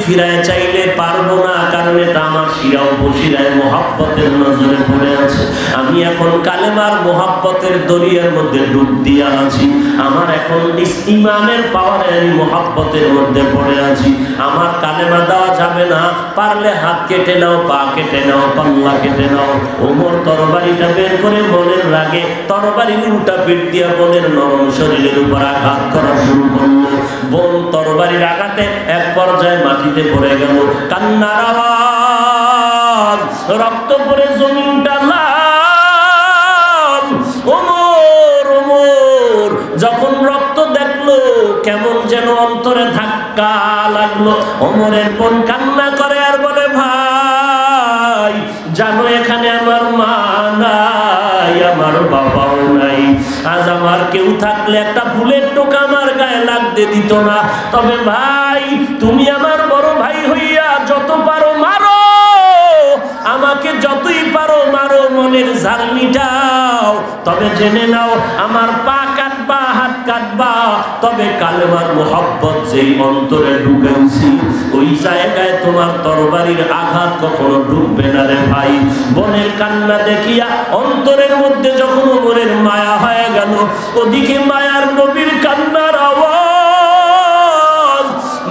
ফিরায় চাইলে পারবো না, কারণ এটা আমার শিরা উপশিরায় মহব্বতের নজরে পড়ে আছে। আমি এখন কালেমার মহব্বতের দরিয়ার মধ্যে ডুব দিয়া আছি। আমার এখন ঈমানের পাওয়ারে আমি মহব্বতের মধ্যে পড়ে আছি। আমার কালেমা দেওয়া যাবে না, পারলে হাত কেটে নাও, পা কেটে নাও, পাল্লা কেটে নাও। ওমর তরবারিটা বের করে বোনের রাগে তরবারির উল্টা পিঠ দিয়া বোনের নরম শরীরের উপর আঘাত করা শুরু করলো। বোন তরবারির আঘাতে এক পর্যায়ে মাটিতে পড়ে গেল। কান্নার আওয়াজ, রক্ত পড়ে জমিনটা লাল। ওমর ওমর যখন রক্ত দেখলো কেমন যেন অন্তরে ধাক্কা লাগলো। ওমরের বোন কান্না করে আর বলে, ভাই জানো এখানে আমার মা নাই, আমার বাবাও নাই। আজ আমার কেউ থাকলে একটা ফুলের টোকা আমার গায়ে লাগতে দিত না। তবে ভাই তুমি আমার বড় ভাই হইয়া যত পারো মারো, আমাকে যতই পারো মারো, মনের ঝাল মিটাও। তবে জেনে নাও আমার পা কাটবা, হাত কাটবা, তবে কালেমার মোহব্বত যেই অন্তরে ঢুকেছি ওই জায়গায় তোমার তরবারির আঘাত কখনো ঢুকবে না রে ভাই। বোনের কান্না দেখিয়া অন্তরের মধ্যে যখন ওমরের মায়া হয়ে গেল, ওদিকে মায়ার নবীর কান্নার আওয়াজ।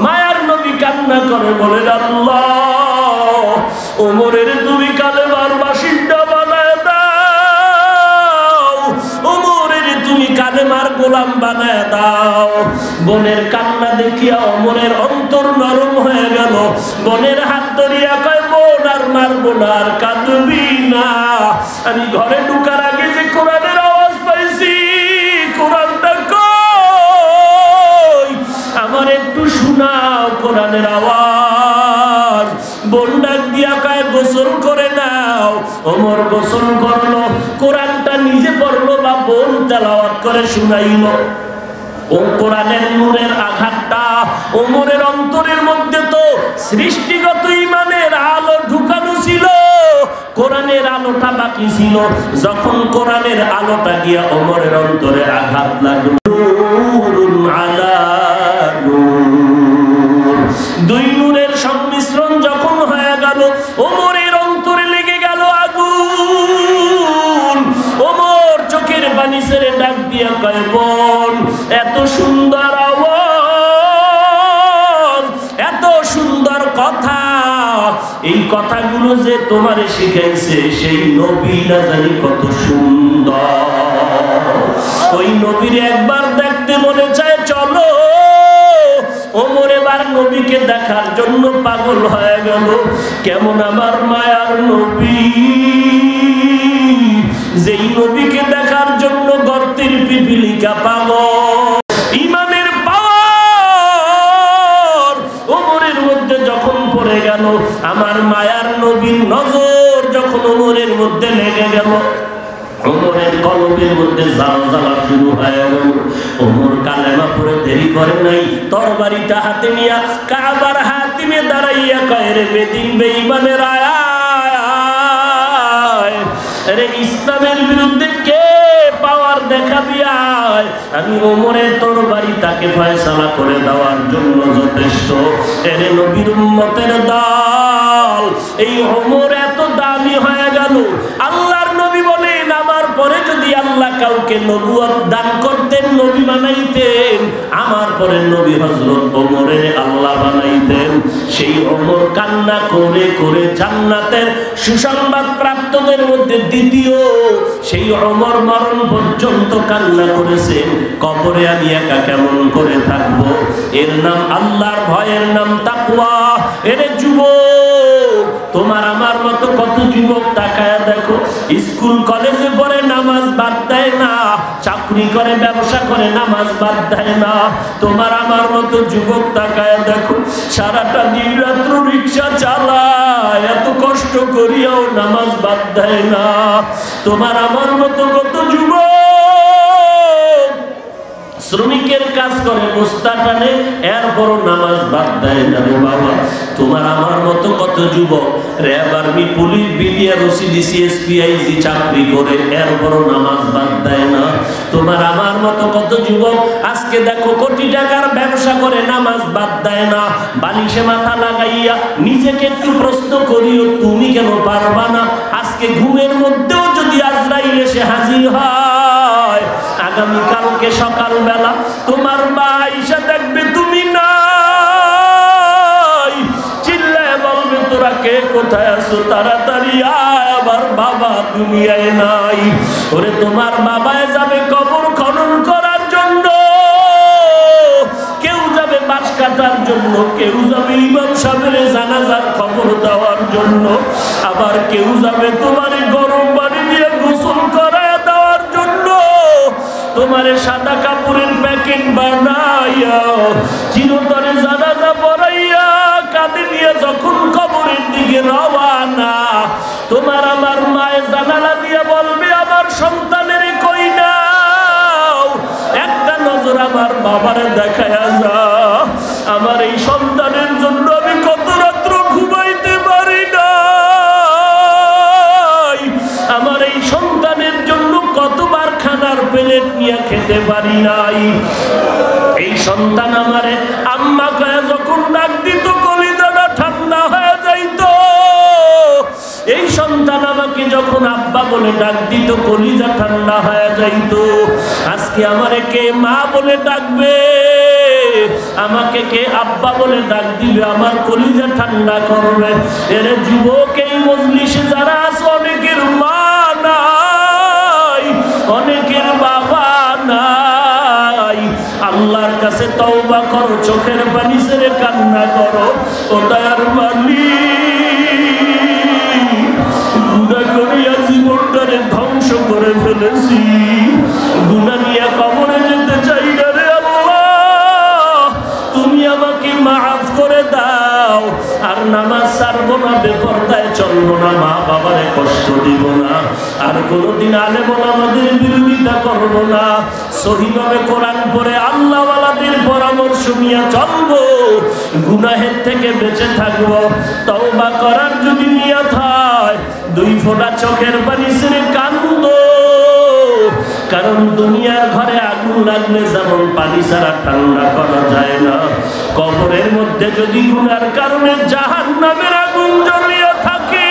মায়ার নবী কান্না করে বলেন, আল্লাহ ওমরের তুমি কালেমার বাসিন্দা বানায় দাও, ওমরের তুমি কালেমার গোলাম বানায় দাও। বোনের কান্না দেখিয়া ওমরের অন্তর নরম হয়ে গেল। বোনের হাত ধরিয়া কয়, বোন আর মারবো না, আর কাঁদবি না। আমি ঘরে ঢুকার আগে যে কোরআনের আওয়াজ পাইছি, কোরআনটা কই আমার একটু শোনাও কোরআনের আওয়াজ। বোন ডাক দিয়া কয়, গোসল করে নাও। ওমর গোসল করলো, কোরআনটা নিজে পড়লো বা বোন তেলাওয়াত করে শুনাইলো। ও কোরআনের নূরের আঘাতটা ওমরের অন্তরের মধ্যে তো সৃষ্টিগত ঈমানের আলো ঢুকানো ছিল, কোরআনের আলোটা বাকি ছিল। যখন কোরআনের আলোটা গিয়া ওমরের অন্তরে আঘাত লাগলো, নূরুন আলা নূর, দুই নূরের সংমিশ্রণ যখন হয়ে গেল, ওমরের অন্তরে লেগে গেল আগুন। ওমর চোখের পানি ছেড়ে ডাক দিয়া কয়, বোন এত সুন্দর আওয়াজ, এত সুন্দর কথা, এই কথাগুলো যে তোমার শিখাইছে সেই নবী না জানি কত সুন্দর। ওই নবীর একবার দেখতে মনে চায়, চলো। ওমর এবার নবীকে দেখার জন্য পাগল হয়ে গেল। কেমন আমার মায়ার নবী, যেই নবীকে দেখার জন্য গর্তের পিপিলিকা পাগল। ঈমানের পাওয়ার ওমরের মধ্যে যখন পড়ে গেল, আমার মায়ার নবীর নজর যখন ওমরের মধ্যে লেগে গেল, ওমরের কলবের মধ্যে জ্বালা শুরু হয়ে গেল। ওমর কালেমা পড়ে দেরি করে নাই, তরবারিটা হাতে নিয়া কাবার হাতিমে দাঁড়াইয়া কয়, রে বেদিন বেঈমানের আয়, রে ইসলামের বিরুদ্ধে কে পাওয়ার দেখাবি আয়। আমি ওমরের তরবারি তাকে ফয়সালা করে দেওয়ার জন্য যথেষ্ট। এরে নবীর উম্মতের দল, এই ওমর এত দামি হয়ে গেল। আল্লাহর নবী বলেন, আমার পরে যদি আল্লাহ কাউকে নবুয়ত দান করতেন, নবী বানাইতেন, আমার পরে নবী হযরত ওমরের আল্লাহ বানাইতেন। সেই ওমর কান্না করে করে জান্নাতের সুসংবাদ প্রাপ্তদের মধ্যে দ্বিতীয়। সেই ওমর মরণ পর্যন্ত কান্না করেছেন, কবরে আমি একা কেমন করে থাকবো। এর নাম আল্লাহর ভয়ের নাম তাকওয়া। এরে যুবক, তোমার আমার মতো কত যুবক তাকায় দেখো, স্কুল কলেজে পড়ে নামাজ বাদ দেয় না, চাকরি করে ব্যবসা করে নামাজ বাদ দেয় না। তোমার আমার মতো যুবক তাকায় দেখো, সারাটা দিন রাত্র রিক্সা চালায়, এত কষ্ট করিয়াও নামাজ বাদ দেয় না। তোমার আমার মতো কত যুবক শ্রমিকের কাজ করে, বস্তা টানে, এরপরও নামাজ বাদ দেয় না রে বাবা। তোমার আমার মতো কত যুবক RAB, army, police, BDR, OCD, CSPIG চাকরি করে, এরপরও নামাজ বাদ দেয় না। তোমার তোমার আমার মতো কত যুবক আজকে দেখো কোটি টাকার ব্যবসা করে নামাজ বাদ দেয় না, বালিশে মাথা লাগাইয়া নিজেকে একটু প্রশ্ন করিও তুমি কেন পারবা না? আজকে ঘুমের মধ্যেও যদি আজরাইল এসে হাজির হয়, আগামী কালকে সকালবেলা তোমার মা আয়েশা দেখবে তুমি নাই, চিল্লায় বলবে তোরা কে কোথায় আছো, তাড়াতাড়ি আয়, আমার বাবা দুনিয়ায় নাই। ওরে তোমার বাবায় যাবে কবর খনন করার জন্য, কেউ যাবে বাঁশ কাটার জন্য, কেউ যাবে ইমাম সাহেবের জানাজার খবর দেওয়ার জন্য, আবার কেউ যাবে তোমার গরম পানি দিয়ে গোসল করায় দেওয়ার জন্য, তোমার সাদা কাপড়ের প্যাকেট বানাইয়া চিরতরে জানাজা পড়াইয়া কাঁধে নিয়ে যখন কবরের দিকে রওয়ানা, তোমার আমার মায়ের জানালা দিয়ে বলবে আমার সন্তানের কই নাও, একটা নজর আমার বাবারে দেখায়া যা, আমার এই সন্তানের জন্য আমি কত রাত্র ঘুমাইতে পারি না, আমার এই সন্তানের জন্য কতবার খানার প্লেট নিয়ে খেতে পারি নাই। এই সন্তান আমারে আম্মা কয়ে যখন ডাক দিত কলিজাটা ঠান্ডা হয়ে যাইত, এই সন্তান আমাকে যখন আব্বা বলে ডাক দিত কলিজা ঠান্ডা হয়ে যাইত। আজকে আমারে কে মা বলে ডাকবে, আমাকে কে আব্বা বলে ডাক দিবে, আমার কলিজা ঠান্ডা করবে। এর যুবক এই মজলিসে যারা আছে অনেকের মা নাই, অনেকের বাবা নাই, আল্লাহর কাছে তওবা করো, চোখের পানি ছেড়ে কান্না করো। ও দয়ার মালিক, গুনাহ করিয়া জীবনটারে ধ্বংস করে ফেলেছি, গুনাহ নিয়ে কবরে যেতে চাই না রে আল্লাহ, তুমি আমাকে মাফ করে দাও। আর নামাজ ছাড়বো না, বেপরদায় চলবো না, মা বাবারে কষ্ট দিব না, আর কোনোদিন আলেম ওলামাদের বিরোধিতা করবো না, সহিভাবে কোরআন পড়ে আল্লাহওয়ালাদের পরামর্শ নিয়ে চলবো, গুনাহের থেকে বেঁচে থাকবো। তওবা করার যদি নিয়ত হয়, দুই ফোঁটা চোখের পানি ছেড়ে কান্দো, কারণ দুনিয়ার ঘরে আগুন লাগলে যেমন পানি ছাড়া ঠান্ডা করা যায় না, কবরের মধ্যে যদি গুনার কারণে জাহান্নামের আগুন জ্বলিয়ে থাকে,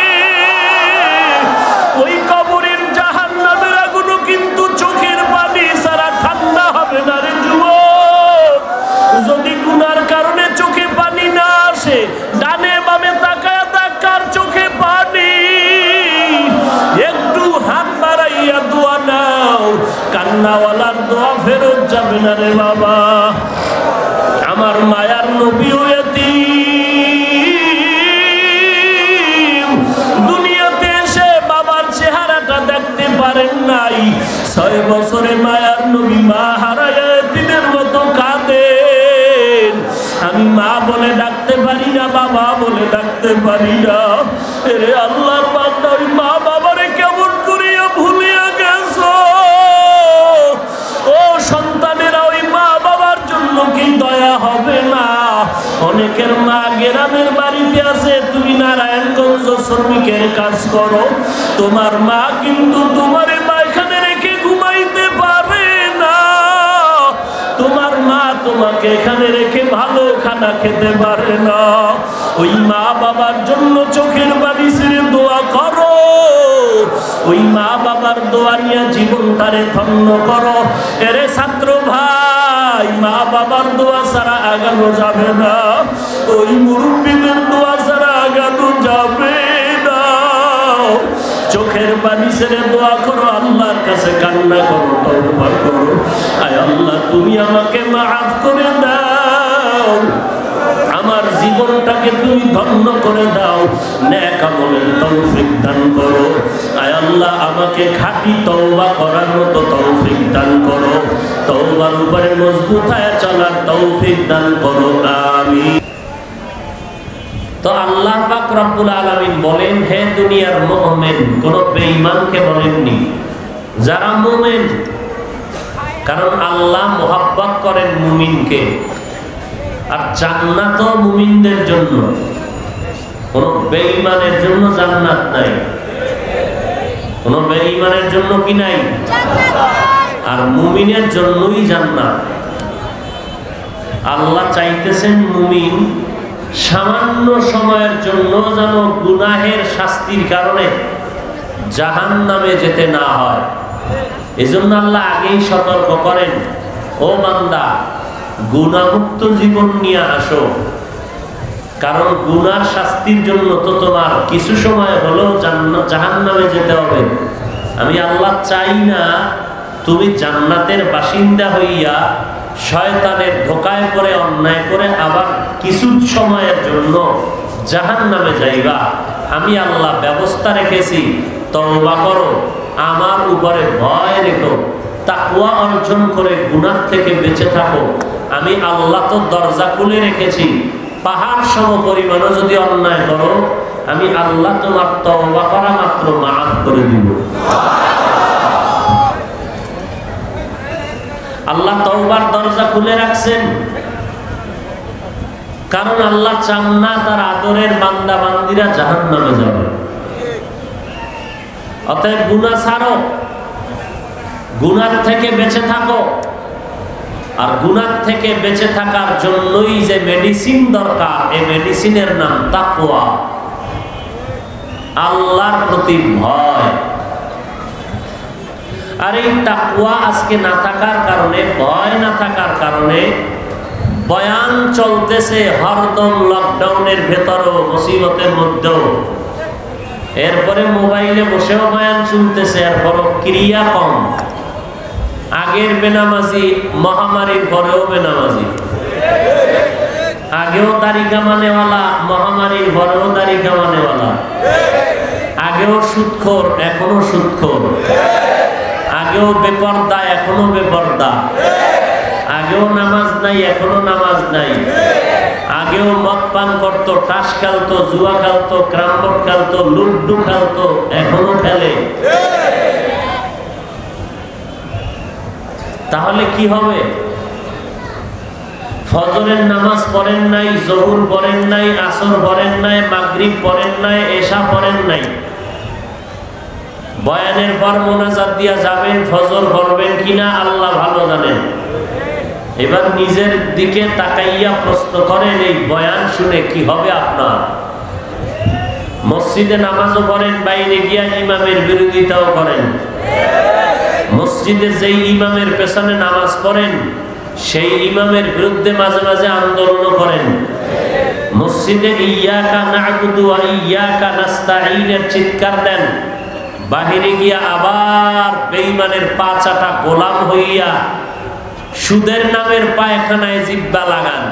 ওই কবরের জাহান্নামের আগুনও কিন্তু চোখের পানি ছাড়া ঠান্ডা হবে না রে যুবক। যদি গুনার কারণে চোখে পানি না আসে, ডানে বামে তাকায় তাকার চোখে পানি, একটু হাত বাড়াইয়া দোয়া নাও, কান্নাওয়ালার দোয়া ফেরত যাবে না রে বাবা। আমার মায়ার নবীও এতিম, দুনিয়াতে এসে বাবার চেহারাটা দেখতে পারেন নাই, 6 বছরে মায়ার নবী মা হারায়া এতিমের মতো কাঁদেন। আমি মা বলে ডাকতে পারি না, বাবা বলে ডাকতে পারি না। এরে আল্লাহর বান্দা, ওই মা বাবারে কেমন করিয়া ভুলিয়া গেছো? ও সন্তানেরা, ওই মা বাবার জন্য কি দয়া হবে না? অনেকের মা গ্রামের বাড়িতে আছে, তুমি নারায়ণগঞ্জ শ্রমিকের কাজ করো, তোমার মা কিন্তু তোমার এখানে রেখে ঘুমাইতে পারে না, তোমার মা তোমাকে এখানে রেখে ভালো খানা খেতে পারে না। ওই মা বাবার জন্য চোখের পানি ছেড়ে দোয়া করো, ওই মা বাবার দোয়া নিয়ে জীবনটারে ধন্য করো। এরে ছাত্র ভাই, মা বাবার দোয়া ছাড়া আগানো যাবে না, ওই মুরব্বীদের দোয়া ছাড়া আগানো যাবে না। চোখের পানি ছেড়ে দোয়া করো, আল্লাহর কাছে কান্না করো, তওবা করো, আয় আল্লাহ তুমি আমাকে মাফ করে দাও, আমার জীবনটাকে তুমি ধন্য করে দাও, নেক আমলের তৌফিক দান করো। আয় আল্লাহ আমাকে খাঁটি তওবা করার মতো তৌফিক দান করো, তওবার উপরে মজবুত হয়ে চলার তৌফিক দান করো, আমিন। তো আল্লাহ পাক রব্বুল আলামিন বলেন, হে দুনিয়ার মুমিন, কোন বেঈমানকে বলেননি, যারা মুমিন, কারণ আল্লাহ মোহাব্বত করেন মুমিনকে, আর জান্নাত মুমিনদের জন্য, কোন বেঈমানের জন্য জান্নাত নাই, কোন বেঈমানের জন্য কি নাই? আর মুমিনের জন্যই জান্নাত। আল্লাহ চাইতেছেন মুমিন সামান্য সময়ের জন্য যেন গুনাহের শাস্তির কারণে জাহান্নামে যেতে না হয়। এজন্য আল্লাহ আগেই সতর্ক করেন, ও বান্দা গুনাহমুক্ত জীবন নিয়ে আসো, কারণ গুনার শাস্তির জন্য তো তোমার কিছু সময় হলেও জাহান্নামে যেতে হবে। আমি আল্লাহ চাই না তুমি জান্নাতের বাসিন্দা হইয়া শয়তানের ধোকায় পড়ে অন্যায় করে আবার কিছু সময়ের জন্য জাহান্নামে যাইবা। আমি আল্লাহ ব্যবস্থা রেখেছি, তওবা করো, আমার উপরে ভয় রেখো, তাকওয়া অর্জন করে গুনাহ থেকে বেঁচে থাকো। আমি আল্লাহ তো দরজা খুলে রেখেছি, পাহাড় সম পরিমাণও যদি অন্যায় করো আমি আল্লাহ তোমার তওবা করা মাত্র মাফ করে দিব। আল্লাহ তওবার দরজা খুলে রাখছেন, কারণ আল্লাহ চান না তার আদরের বান্দা বান্দিরা জাহান্নামে যাবে। অতএব গুনাহ ছাড়ো, গুনাহ থেকে বেঁচে থাকো। আর গুনাহ থেকে বেঁচে থাকার জন্যই যে মেডিসিন দরকার, এই মেডিসিনের নাম তাকওয়া, আল্লাহর প্রতি ভয়। আর এই তাকওয়া আজকে না থাকার কারণে, ভয় না থাকার কারণে বয়ান চলতেছে হরদম, লকডাউনের ভেতরও, মুসিবতের মধ্যেও, এরপরে মোবাইলে বসেও বয়ান শুনতেছে, এরপরও ক্রিয়া কম। আগের বেনামাজি মহামারীর পরেও বেনামাজি, আগেও দাড়ি কামানেওয়ালা মহামারীর পরেও দাড়ি কামানেওয়ালা, আগেও সুদখোর এখনো সুদখোর, আগেও বেপর্দা এখনো বেপর্দা, আগেও নামাজ নাই এখনো নামাজ নাই, আগেও মদ পান করতো, টাস খেলতো, জুয়া খেলতো, ক্রামবোর্ড খেলতো, লুড্ডু খেলতো, এখনো খেলে। তাহলে কি হবে? ফজরের নামাজ পড়েন নাই, জোহর পড়েন নাই, আসর পড়েন নাই, মাগরিব পড়েন নাই, এশা পড়েন নাই, বয়ানের পর মোনাজাত দিয়া যাবেন, ফজর পড়বেন কিনা আল্লাহ ভালো জানেন। এবার নিজের দিকে তাকাইয়া প্রশ্ন করেন, এই বয়ান শুনে কি হবে আপনার? মসজিদে নামাজও পড়েন, বাইরে গিয়া ইমামের বিরোধিতাও করেন। মসজিদে যেই ইমামের পেছনে নামাজ পড়েন সেই ইমামের বিরুদ্ধে মাঝে মাঝে আন্দোলনও করেন। মসজিদে ইয়াকা না'বুদু ওয়া ইয়াকা নাস্তাঈনের চিৎকার দেন, বাহিরে গিয়া আবার বেঈমানের পা চাটা গোলাম হইয়া সুদের নামের পায়খানায় জিব্বা লাগান।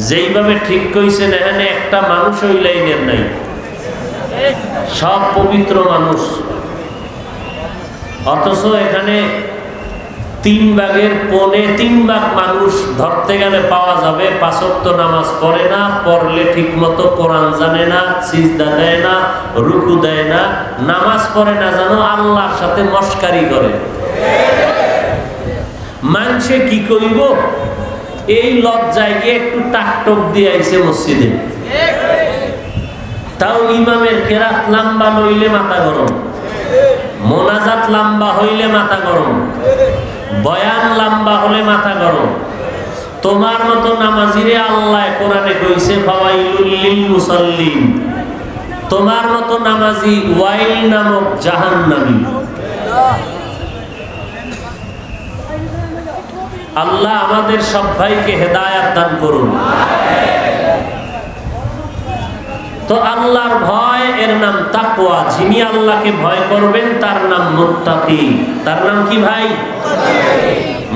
যেইভাবে ঠিক কইছেন এখানে একটা মানুষ ওই লাইনের নাই, সব পবিত্র মানুষ, অথচ এখানে 3 ভাগের 3 ভাগ মানুষ ধরতে গেলে পাওয়া যাবে 5 ওয়াক্ত নামাজ পড়ে না, পড়লে ঠিক মতো কোরআন জানে না, সিজদা দেয় না, রুকু দেয় না, নামাজ পড়ে না, জানো আল্লাহর সাথে মশকারি করে। মানুষে কি কইব এই লজ্জায় গিয়ে একটু টাকটক দিয়ে আইছে মসজিদে, তাও ইমামের কেরাত লম্বা লইলে মাথা গরম, মোনাজাত লম্বা হইলে মাথা গরম, বয়ান লম্বা হলে মাথা গরম। তোমার মতো নামাজিরে আল্লাহ কোরআনে কইছে ফাওয়াইলুল লিল মুসাল্লিন, তোমার মতো নামাজি ওয়াইল নামক জাহান্নামী। আল্লাহ আমাদের সব ভাইকে হেদায়েত দান করুন। তো আল্লাহর ভয় এর নাম তাকওয়া। যিনি আল্লাহকে ভয় করবেন তার নাম মুত্তাকি। তার নাম কি ভাই?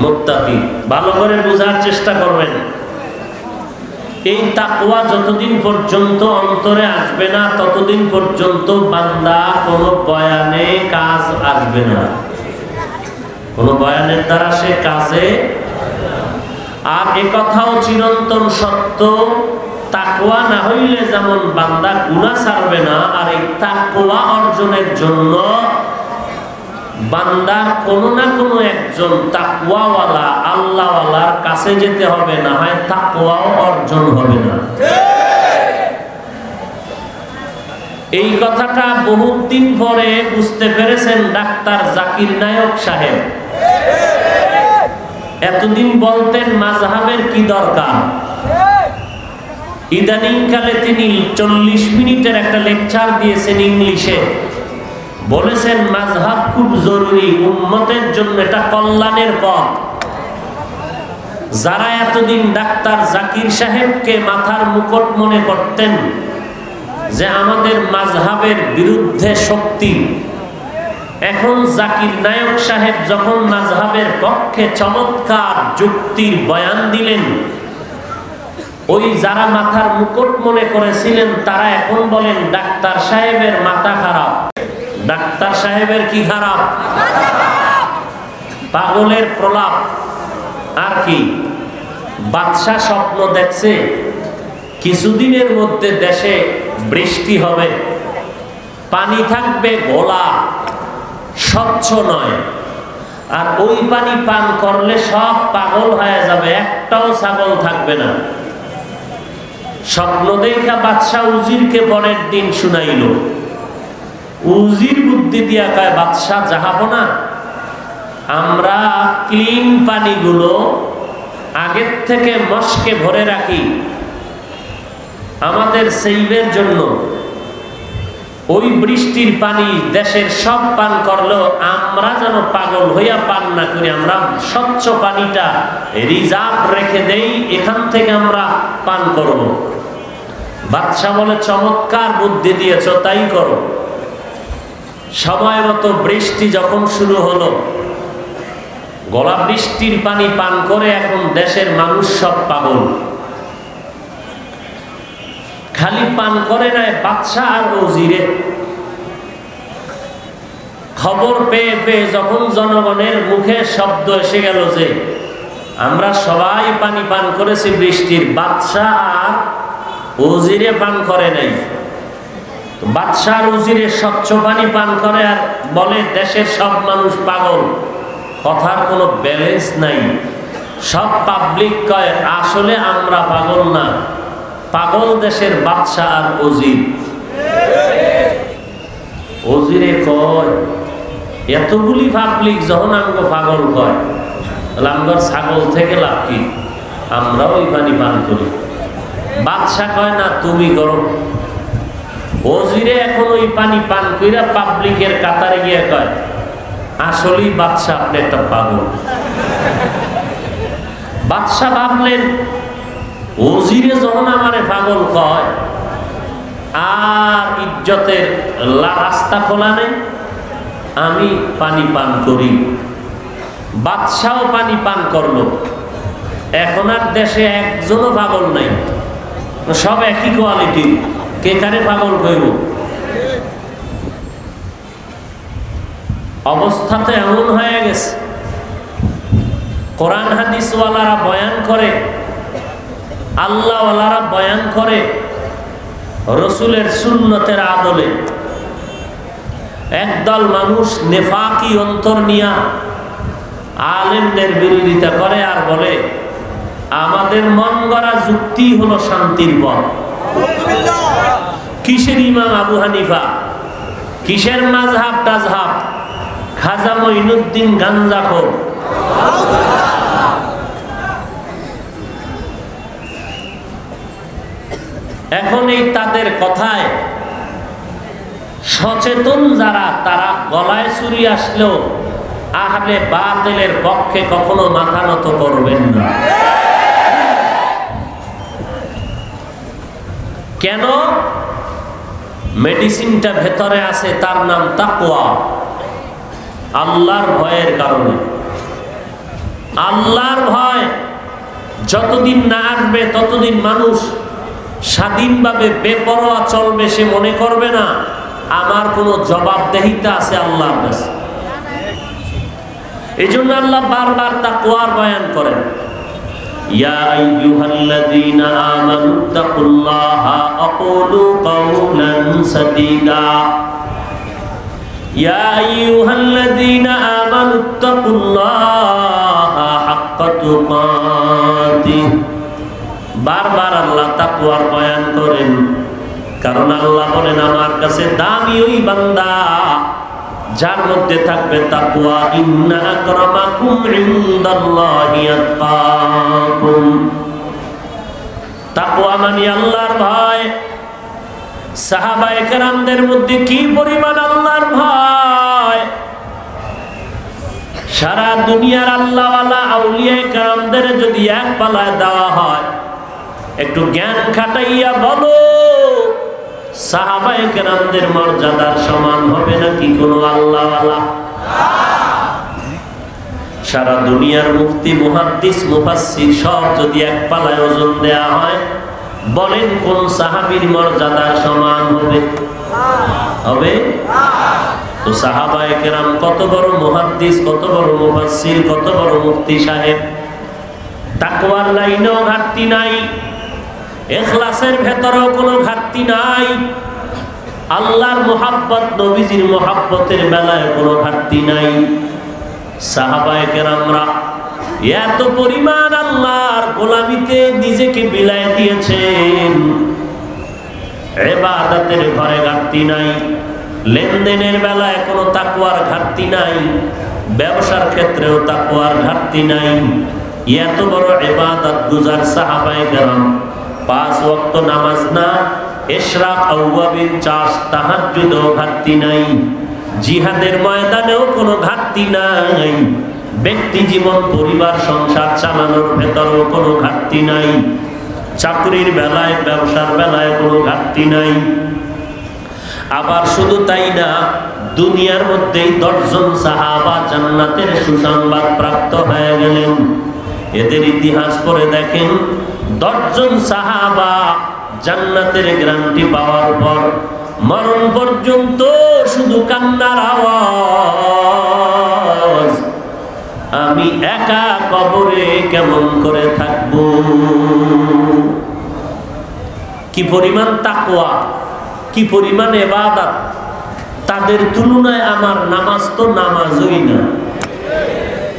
মুত্তাকি। ভালো করে বোঝার চেষ্টা করবেন। এই তাকওয়া যতদিন পর্যন্ত অন্তরে আসবে না ততদিন পর্যন্ত বান্দা কোনো বয়ানে কাজ আসবে না, কোনো বয়ানের দ্বারা সে কাজে। আর এ কথাও চিরন্তন সত্য, তাকওয়া না হইলে যেমন বান্দা গুনাহ ছাড়বে না, আর এই তাকওয়া অর্জনের জন্য বান্দার কোনো না কোনো একজন তাকওয়াওয়ালা আল্লাহওয়ালার কাছে যেতে হবে, না হয় তাকওয়াও অর্জন হবে না। এই কথাটা বহুত দিন পরে বুঝতে পেরেছেন ডাক্তার জাকির নায়ক সাহেব। এতদিন বলতেন মাযহাবের কি দরকার, ইদানিং কালে তিনি 40 মিনিটের একটা লেকচার দিয়েছেন ইংলিশে, বলেছেন মাযহাব খুব জরুরি উম্মতের জন্য, এটা কল্যাণের পথ। যারা এতদিন ডাক্তার জাকির সাহেবকে মাথার মুকুট মনে করতেন যে আমাদের মাযহাবের বিরুদ্ধে শক্তি, এখন জাকির নায়ক সাহেব যখন মাযহাবের পক্ষে চমৎকার যুক্তির বয়ান দিলেন, ওই যারা মাথার মুকুট মনে করেছিলেন তারা এখন বলেন ডাক্তার সাহেবের মাথা খারাপ। ডাক্তার সাহেবের কি খারাপ? পাগলের প্রলাপ। আর কি, বাদশা স্বপ্ন দেখছে কিছুদিনের মধ্যে দেশে বৃষ্টি হবে, পানি থাকবে ঘোলা, স্বচ্ছ নয়, আর ওই পানি পান করলে সব পাগল হয়ে যাবে, একটাও ছাগল থাকবে না। স্বপ্ন দেখা বাদশা উজিরকে পরের দিন শুনাইল। উজির বুদ্ধি দিয়া কয়, বাদশা যাহাবো না, আমরা ক্লিন পানিগুলো আগের থেকে মস্কে ভরে রাখি আমাদের সেইবের জন্য। ওই বৃষ্টির পানি দেশের সব পান করলেও আমরা যেন পাগল হইয়া পান না করি, আমরা স্বচ্ছ পানিটা রিজার্ভ রেখে দেই, এখান থেকে আমরা পান করব। বাদশা বলে, চমৎকার বুদ্ধি দিয়েছ, তাই করো। সময় মতো বৃষ্টি যখন শুরু হলো, গলা বৃষ্টির পানি পান করে এখন দেশের মানুষ সব পাগল। খালি পান করে নাই বাদশা আর ওজিরে, খবর পেয়ে পেয়ে যখন জনগণের মুখে শব্দ এসে গেল যে আমরা সবাই পানি পান করেছি বৃষ্টির, বাদশা আর ওজিরে পান করে নাই। বাদশা আর ওজিরে স্বচ্ছ পানি পান করে আর বলে দেশের সব মানুষ পাগল। কথার কোনো ব্যালেন্স নাই। সব পাবলিক কয় আসলে আমরা পাগল না, পাগল দেশের বাদশা আর ওজির। ওজিরে কয় এতগুলি পাবলিক যখন আমগো পাগল কয়, তাহলে আমগর ছাগল থেকে লাভ কি, আমরাও ওই পানি পান করি। বাদশা কয় না, তুমি করো। ওজিরে এখন ওই পানি পান কইরা পাবলিকের কাতারে গিয়ে কয় আসলেই বাদশা আপনি একটা পাগল। বাদশা ভাবলেন ওজিরে যখন আমারে পাগল কয় আর ইজ্জতের রাস্তা খোলা নেই, আমি পানি পান করি। বাদশাও পানি পান করলো। এখন আর দেশে একজনও পাগল নাই, সব একই কোয়ালিটি। কে কারে পাগল কইব? অবস্থা তো এমন হয়ে গেছে, কোরআন হাদিসওয়ালারা বয়ান করে, আল্লাহওয়ালারা বয়ান করে, রসুলের সুন্নতের আদলে একদল মানুষ নেফাকি অন্তর নিয়া আলেমদের বিরোধিতা করে আর বলে আমাদের মন গড়া যুক্তি হলো শান্তির পথ। কিসের ইমাম আবু হানিফা, কিসের মাযহাব তাযহাব, খাজা মঈনুদ্দিন গাঞ্জাখোর। এখন এই তাদের কথায় সচেতন যারা, তারা গলায় ছুরি আসলেও আহলে বাতিলের পক্ষে কখনো মাথা নত করবেন না। কেন? মেডিসিনটা ভেতরে আছে, তার নাম তাকওয়া, আল্লাহর ভয়ের কারণে। আল্লাহর ভয় যতদিন না আসবে ততদিন মানুষ স্বাধীনভাবে বেপরোয়া চলবে। সে মনে করবে না আমার কোনো জবাবদেহিতা আছে আল্লাহর কাছে। এই জন্য আল্লাহ বারবার তাকওয়ার বয়ান করেন। ইয়া আইয়ুহাল্লাযীনা আমানুত্তাকুল্লাহা আকুলু কাওলান সাদীদা। ইয়া আইয়ুহাল্লাযীনা আমানুত্তাকুল্লাহা হাক্কা তুকাতিহ। বারবার আল্লাহ তাকওয়ার বয়ান করেন। কারণ আল্লাহ বলেন আমার কাছে দামি ওই বান্দা যার মধ্যে থাকবে তাকওয়া। ইন্না আকরামাকুম ইনদাল্লাহি আতকাকুম। তাকওয়া মানে আল্লাহর ভয়। সাহাবায়ে কেরামদের মধ্যে কি পরিমাণ আল্লাহর ভয়! সারা দুনিয়ার আল্লাহওয়ালা আউলিয়ায়ে কেরামদের যদি এক পালায় দেওয়া হয়, একটু জ্ঞান খাটাইয়া বলো, সাহাবায়ে কেরামদের মর্যাদার সমান হবে নাকি কোনো আল্লাহওয়ালা? সারা দুনিয়ার মুফতি, মুহাদ্দিস, মুফাসসির সব যদি এক পালায় ওজন দেয়া হয়, বলেন কোন সাহাবীর মর্যাদার সমান হবে? হবে? তো সাহাবায়ে কেরাম কত বড় মুহাদ্দিস, কত বড় মুফাসসির, কত বড় মুফতি সাহেব। তাকওয়ার লাইনেও ঘাটতি নাই, ইখলাসের ভেতরেও কোনো ঘাটতি নাই, আল্লাহর মুহাব্বত, নবীজির মুহাব্বতের বেলায় কোনো ঘাটতি নাই। সাহাবায়ে কেরামরা এত পরিমাণ আল্লাহর গোলামিতে নিজেকে বিলায় দিয়েছেন, ইবাদতের ঘরে ঘাটতি নাই, লেনদেনের বেলায় কোনো তাকওয়ার ঘাটতি নাই, ব্যবসার ক্ষেত্রেও তাকওয়ার ঘাটতি নাই। এত বড় ইবাদত গুজার সাহাবায়ে কেরাম, 5 ওয়াক্ত নামাজ না, ইশরাক, আওয়াবিন, চাষ, তাহাজ্জুদেও ঘাটতি নাই, জিহাদের ময়দানেও কোনো ঘাটতি নাই, ব্যক্তি জীবন, পরিবার, সংসার চালানোর ভেতরেও কোনো ঘাটতি নাই, চাকরির বেলায়, ব্যবসার বেলায় কোনো ঘাটতি নাই। আবার শুধু তাই না, দুনিয়ার মধ্যেই 10 জন সাহাবা জান্নাতের সুসংবাদ প্রাপ্ত হয়ে গেলেন। এদের ইতিহাস পড়ে দেখেন, 10 জন সাহাবা জান্নাতের গ্যারান্টি পাওয়ার পর মরণ পর্যন্ত শুধু কান্নার আওয়াজ, আমি একা কবরে কেমন করে থাকব। কি পরিমাণ তাকওয়া, কি পরিমাণ ইবাদত! তাদের তুলনায় আমার নামাজ তো নামাজই না,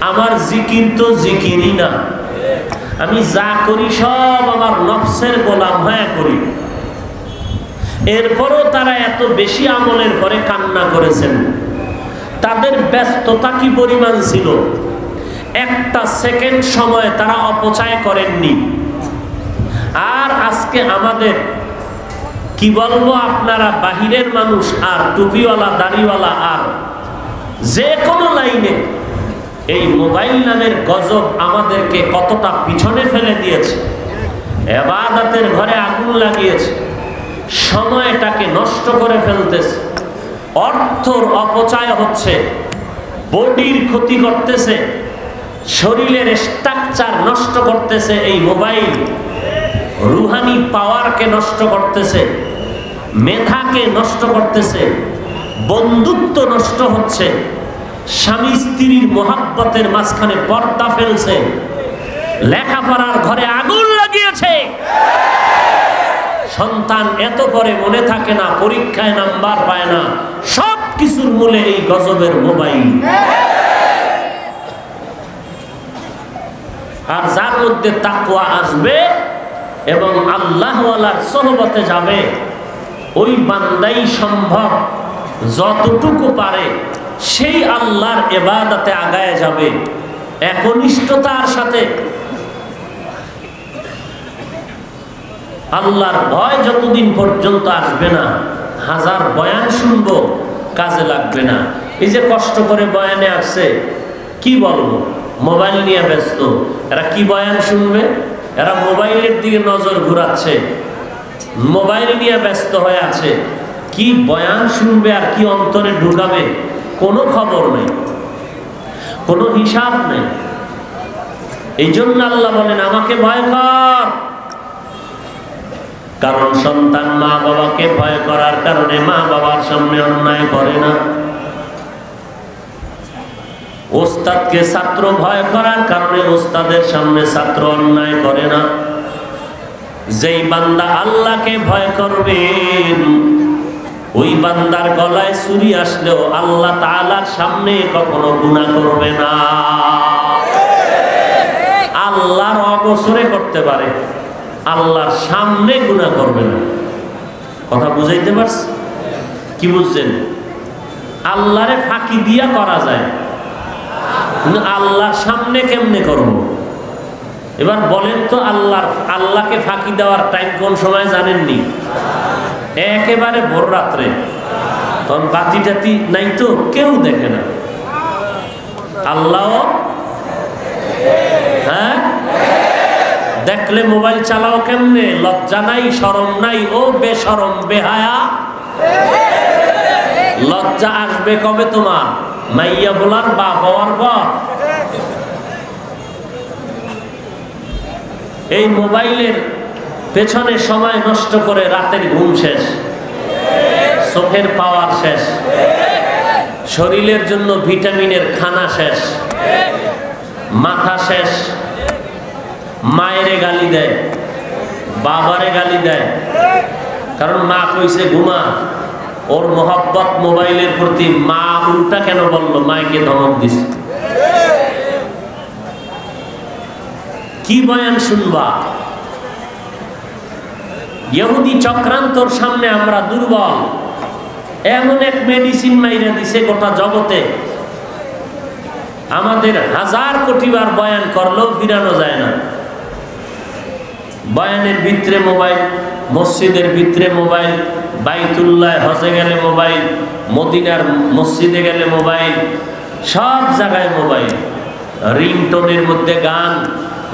আমার জিকির তো জিকিরই না, আমি যা করি সব আমার নফসের গোলাম হয়ে করি। এরপরও তারা এত বেশি আমলের পরে কান্না করেছেন। তাদের ব্যস্ততা কি পরিমাণ ছিল! একটা সেকেন্ড সময় তারা অপচয় করেননি। আর আজকে আমাদের কি বলবো, আপনারা বাহিরের মানুষ আর টুপিওয়ালা, দাড়িওয়ালা, আর যে কোনো লাইনে এই মোবাইল নামের গজব আমাদেরকে কতটা পিছনে ফেলে দিয়েছে, ইবাদতের ঘরে আগুন লাগিয়েছে, সময়টাকে নষ্ট করে ফেলতেছে, অর্থর অপচয় হচ্ছে, বডির ক্ষতি করতেছে, শরীরের স্ট্রাকচার নষ্ট করতেছে এই মোবাইল, রুহানি পাওয়ারকে নষ্ট করতেছে, মেধাকে নষ্ট করতেছে, বন্ধুত্ব নষ্ট হচ্ছে, স্বামী স্ত্রীর মহাব্বতের মাঝখানে পর্দা ফেলছে, লেখাপড়ার ঘরে আগুন লাগিয়েছে। সন্তান এত পরে মনে থাকে না, পরীক্ষায় নাম্বার পায় না, সব কিছুর মূলে এই গজবের মোবাইল। আর যার মধ্যে তাকওয়া আসবে এবং আল্লাহওয়ালার সোহবতে যাবে, ওই বান্দাই সম্ভব যতটুকু পারে সেই আল্লাহর ইবাদতে আগায় যাবে একনিষ্ঠতার সাথে। আল্লাহর ভয় যতদিন পর্যন্ত আসবে না, হাজার বয়ান শুনবো, কাজে লাগবে না। এই যে কষ্ট করে বয়ানে আসছে, কি বলবো, মোবাইল নিয়ে ব্যস্ত। এরা কি বয়ান শুনবে? এরা মোবাইলের দিকে নজর ঘুরাচ্ছে, মোবাইল নিয়ে ব্যস্ত হয়ে আছে। কি বয়ান শুনবে আর কি অন্তরে ঢুকাবে কোনো খবর নেই, কোনো হিসাব নেই। এই জন্য আল্লাহ বলেন আমাকে ভয় কর। কারণ সন্তান মা বাবাকে ভয় করার কারণে মা বাবার সামনে অন্যায় করে না, ওস্তাদকে ছাত্র ভয় করার কারণে ওস্তাদের সামনে ছাত্র অন্যায় করে না। যেই বান্দা আল্লাহকে ভয় করবেন, ওই বান্দার গলায় ছুরি আসলেও আল্লাহ তাআলার সামনে কখনো গুনাহ করবে না। আল্লাহর অগোচরে করতে পারে, আল্লাহর সামনে গুনাহ করবে না। কথা বুঝাইতে পারছি? কি বুঝছেন? আল্লাহরে ফাঁকি দিয়া করা যায়, কিন্তু আল্লাহর সামনে কেমনে করব? এবার বলেন তো, আল্লাহকে ফাঁকি দেওয়ার টাইম কোন সময় জানেননি? একেবারে ভোর রাত্রে, তখন বাতি টাতি নাই তো, কেউ দেখে না। আল্লাহ হ্যাঁ দেখলে মোবাইল চালাও কেমনে? লজ্জা নাই, শরম নাই? ও বেশরম বেহায়া, লজ্জা আসবে কবে তোমার? মাইয়া বলার বাপ হওয়ার পর। এই মোবাইলের পেছনে সময় নষ্ট করে রাতের ঘুম শেষ, চোখের পাওয়ার শেষ, শরীরের জন্য ভিটামিনের খানা শেষ, মাথা শেষ। মায়েরে গালি দেয়, বাবারে গালি দেয়, কারণ মা কইছে ঘুমা। ওর মোহাব্বত মোবাইলের প্রতি, মা উল্টা কেন বললো? মাকে ধমক দিস। কি বয়ান শুনবা? ইহুদি চক্রান্তর সামনে আমরা দুর্বল। এমন এক মেডিসিন মাইরা দিছে গোটা জগতে, আমাদের 1000 কোটি বার বয়ান করলেও ফিরানো যায় না। বয়ানের ভিতরে মোবাইল, মসজিদের ভিতরে মোবাইল, বাইতুল্লাহ হজে গেলে মোবাইল, মদিনার মসজিদে গেলে মোবাইল, সব জায়গায় মোবাইল। রিংটোনের মধ্যে গান,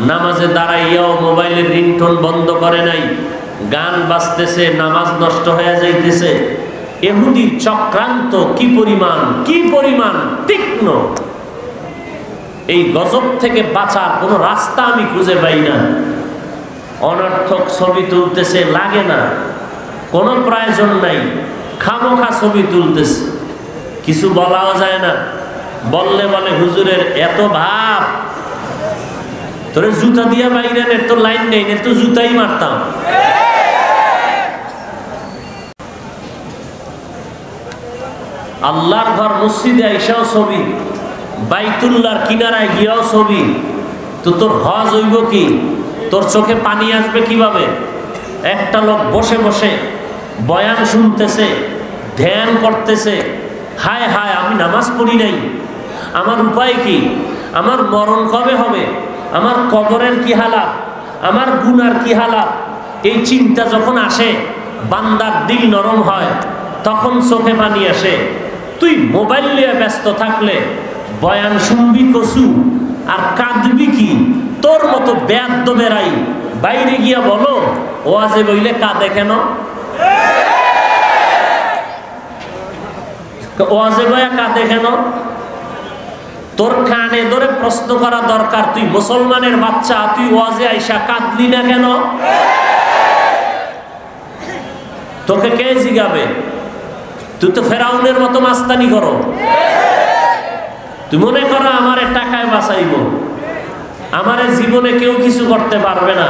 নামাজে দাঁড়াইয়াও মোবাইলের রিংটোন বন্ধ করে নাই, গান বাজতেছে, নামাজ নষ্ট হয়ে যাইতেছে। ইহুদির চক্রান্ত কি পরিমাণ তীক্ষ্ণ! এই গজব থেকে বাঁচার কোনো রাস্তা আমি খুঁজে পাই না। অনর্থক ছবি তুলতেছে, লাগে না, কোনো প্রয়োজন নাই, খামোখা ছবি তুলতেছে, কিছু বলাও যায় না। বললে বলে হুজুরের এত ভাব, তোরে জুতা দিয়া বাইরে নে, তো লাইন নেই, তো জুতাই মারতাম। আল্লাহর ঘর মসজিদে আইসাও ছবি, বাইতুল্লাহর কিনারায় গিয়াও ছবি, তো তোর হজ হইব কি? তোর চোখে পানি আসবে কিভাবে? একটা লোক বসে বসে বয়ান শুনতেছে, ধ্যান করতেছে, হায় হায় আমি নামাজ পড়ি নাই, আমার উপায় কি? আমার মরণ কবে হবে? আমার কবরের কি হালাত? আমার গুনার কি হালাত? এই চিন্তা যখন আসে, বান্দার দিল নরম হয়, তখন চোখে পানি আসে। তুই মোবাইল নিয়ে ব্যস্ত থাকলে বয়ান শুনবি কসু আর কাঁদবি কি? তোর মতো বেয়াদ্দ বেড়াই বাইরে গিয়া বলো ওয়াজে বইলে কাঁদে কেন? ওয়াজে বইয়া কাঁদে কেন? তোর কানে ধরে প্রশ্ন করা দরকার, তুই মুসলমানের বাচ্চা, তুই ওয়াজে আইসা কাঁদলি না কেন? তোকে কে জিগাবে? তুই তো ফেরাউনের মতো মাস্তানি করো। তুই মনে করো আমারে টাকায় বাঁচাইব, আমারে জীবনে কেউ কিছু করতে পারবে না।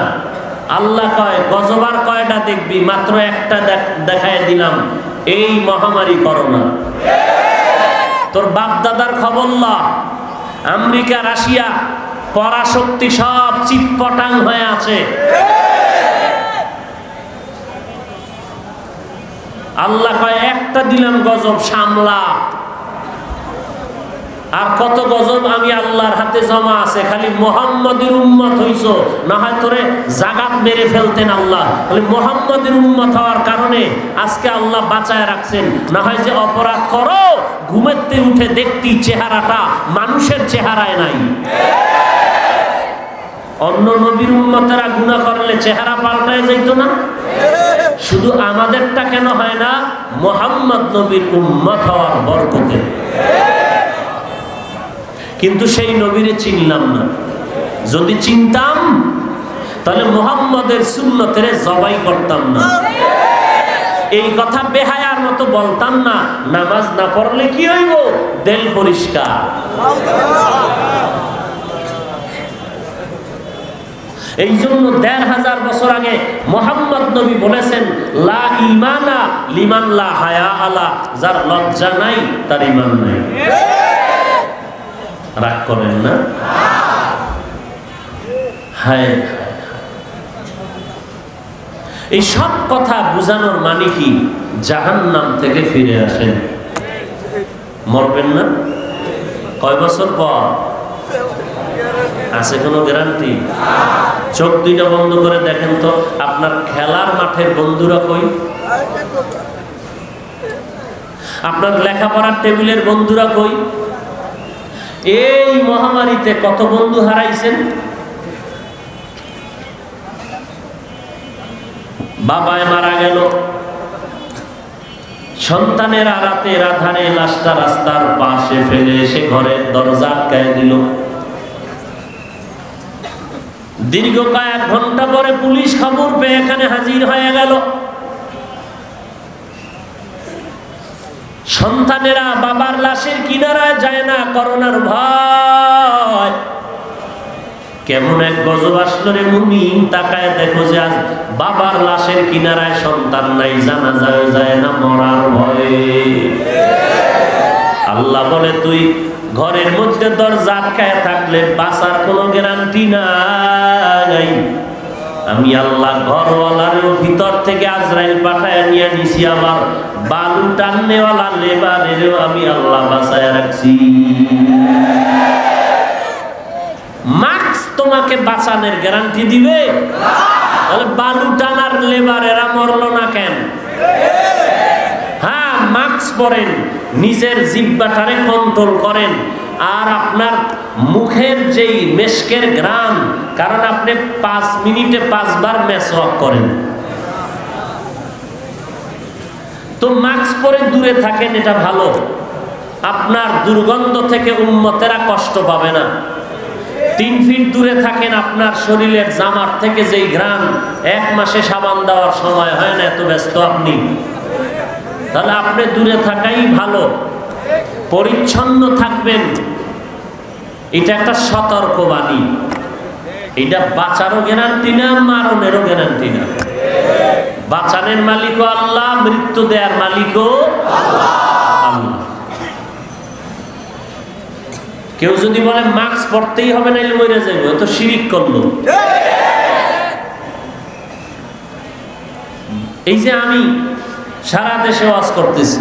আল্লাহ কয় গজবার কয়টা দেখবি? মাত্র একটা দেখায় দিলাম, এই মহামারী করোনা। তোর বাপ দাদার খবর লা, আমেরিকা রাশিয়া পরাশক্তি সব চিৎপটাং হয়ে আছে। আল্লাহ কয় একটা দিলাম গজব, সামলা। আর কত গজব আমি আল্লাহর হাতে জমা আছে। খালি মুহাম্মাদের উম্মত হইছো, না হয় তোরে জাগাত মেরে ফেলতেন আল্লাহ। খালি মুহাম্মাদের উম্মত হওয়ার কারণে আজকে আল্লাহ বাঁচায় রাখছেন। না হয় যে অপরাধ করো, ঘুমেতে উঠে দেখতি চেহারাটা মানুষের চেহারায় নাই। অন্য নবীর উম্মতেরা গুনাহ করলে চেহারা পাল্টায় যাইতো না? শুধু আমাদেরটা কেন হয় না? মুহাম্মদ নবীর উম্মত হওয়ার বরকতে। কিন্তু সেই নবীরে চিনলাম না। যদি চিনতাম তাহলে মুহাম্মদের সুন্নতের জবাই করতাম না, এই কথা বেহায়ার মতো বলতাম না। নামাজ না পড়লে কি হইব? দিল পরিষ্কার। এই জন্য ১৫০০ বছর আগে মুহাম্মদ নবী বলেছেন, লা ঈমানা লিমান লা হায়া আলা, যার লজ্জা নাই তার ঈমান নাই। রাগ করেন না? হায় এই সব কথা বুঝানোর মানে কি? জাহান্নাম থেকে ফিরে আসেন, মরবেন না। কয় বছর পর আছে কোনো গ্যারান্টি? চোখ দুইটা বন্ধ করে দেখেন তো আপনার খেলার মাঠের বন্ধুরা কই? আপনার লেখাপড়ার টেবিলের বন্ধুরা কই? এই মহামারীতে কত বন্ধু হারাইছেন। বাবায় মারা গেল, সন্তানেরা রাতের আধারে লাশটা রাস্তার পাশে ফেলে এসে ঘরের দরজা আটকায় দিল। দীর্ঘ কয়েক ঘন্টা পরে পুলিশ খবর পেয়ে এখানে হাজির হয়ে গেল। সন্তানেরা বাবার লাশের কিনারায় যায় না, করোনার ভয়। কেমন এক গজব আসলো রে মুমিন, তাকায় দেখো যে আজ বাবার লাশের কিনারায় সন্তান নাই, জানাজা যায় না মরার ভয়ে। আল্লাহ বলে তুই ঘরের মধ্যে দরজা আটকায় থাকলে বাঁচার কোনো গ্যারান্টি নাই। আমি আল্লাহ ঘরওয়ালারও ভিতর থেকে আজরাইল পাঠায় নিয়ে নিছি, আমার বালু টাননেওয়ালা লেবারেরও আমি আল্লাহ বাঁচায় রাখছি। মাস্ক তোমাকে বাঁচানোর গ্যারান্টি দিবে? তাহলে বালু টানার লেবারেরা মরলো না কেন? হ্যাঁ, মাস্ক পরেন, নিজের জিহ্বাটারে কন্ট্রোল করেন। আর আপনার মুখের যেই মেশকের ঘ্রাণ, কারণ আপনি 5 মিনিটে 5 বার মেসওয়াক করেন, তো মাস্ক পরে দূরে থাকেন, এটা ভালো। আপনার দুর্গন্ধ থেকে উম্মতেরা কষ্ট পাবে না। 3 ফিট দূরে থাকেন, আপনার শরীরের জামার থেকে যেই ঘ্রাণ, 1 মাসে সাবান দেওয়ার সময় হয় না, এত ব্যস্ত আপনি। তাহলে আপনি দূরে থাকাই ভালো, পরিচ্ছন্ন থাকবেন। এটা একটা সতর্কবাণী। এটা বাঁচারও গ্যারান্টি না, মারণেরও গ্যারান্টি না। বাঁচানোর মালিকও আল্লাহ, মৃত্যু দেওয়ার মালিকও আল্লাহ। কেউ যদি বলে মাস্ক পরতেই হবে না, মরে যাইব, তো শিরিক করলো। এই যে আমি সারা দেশে ওয়াজ করতেছি,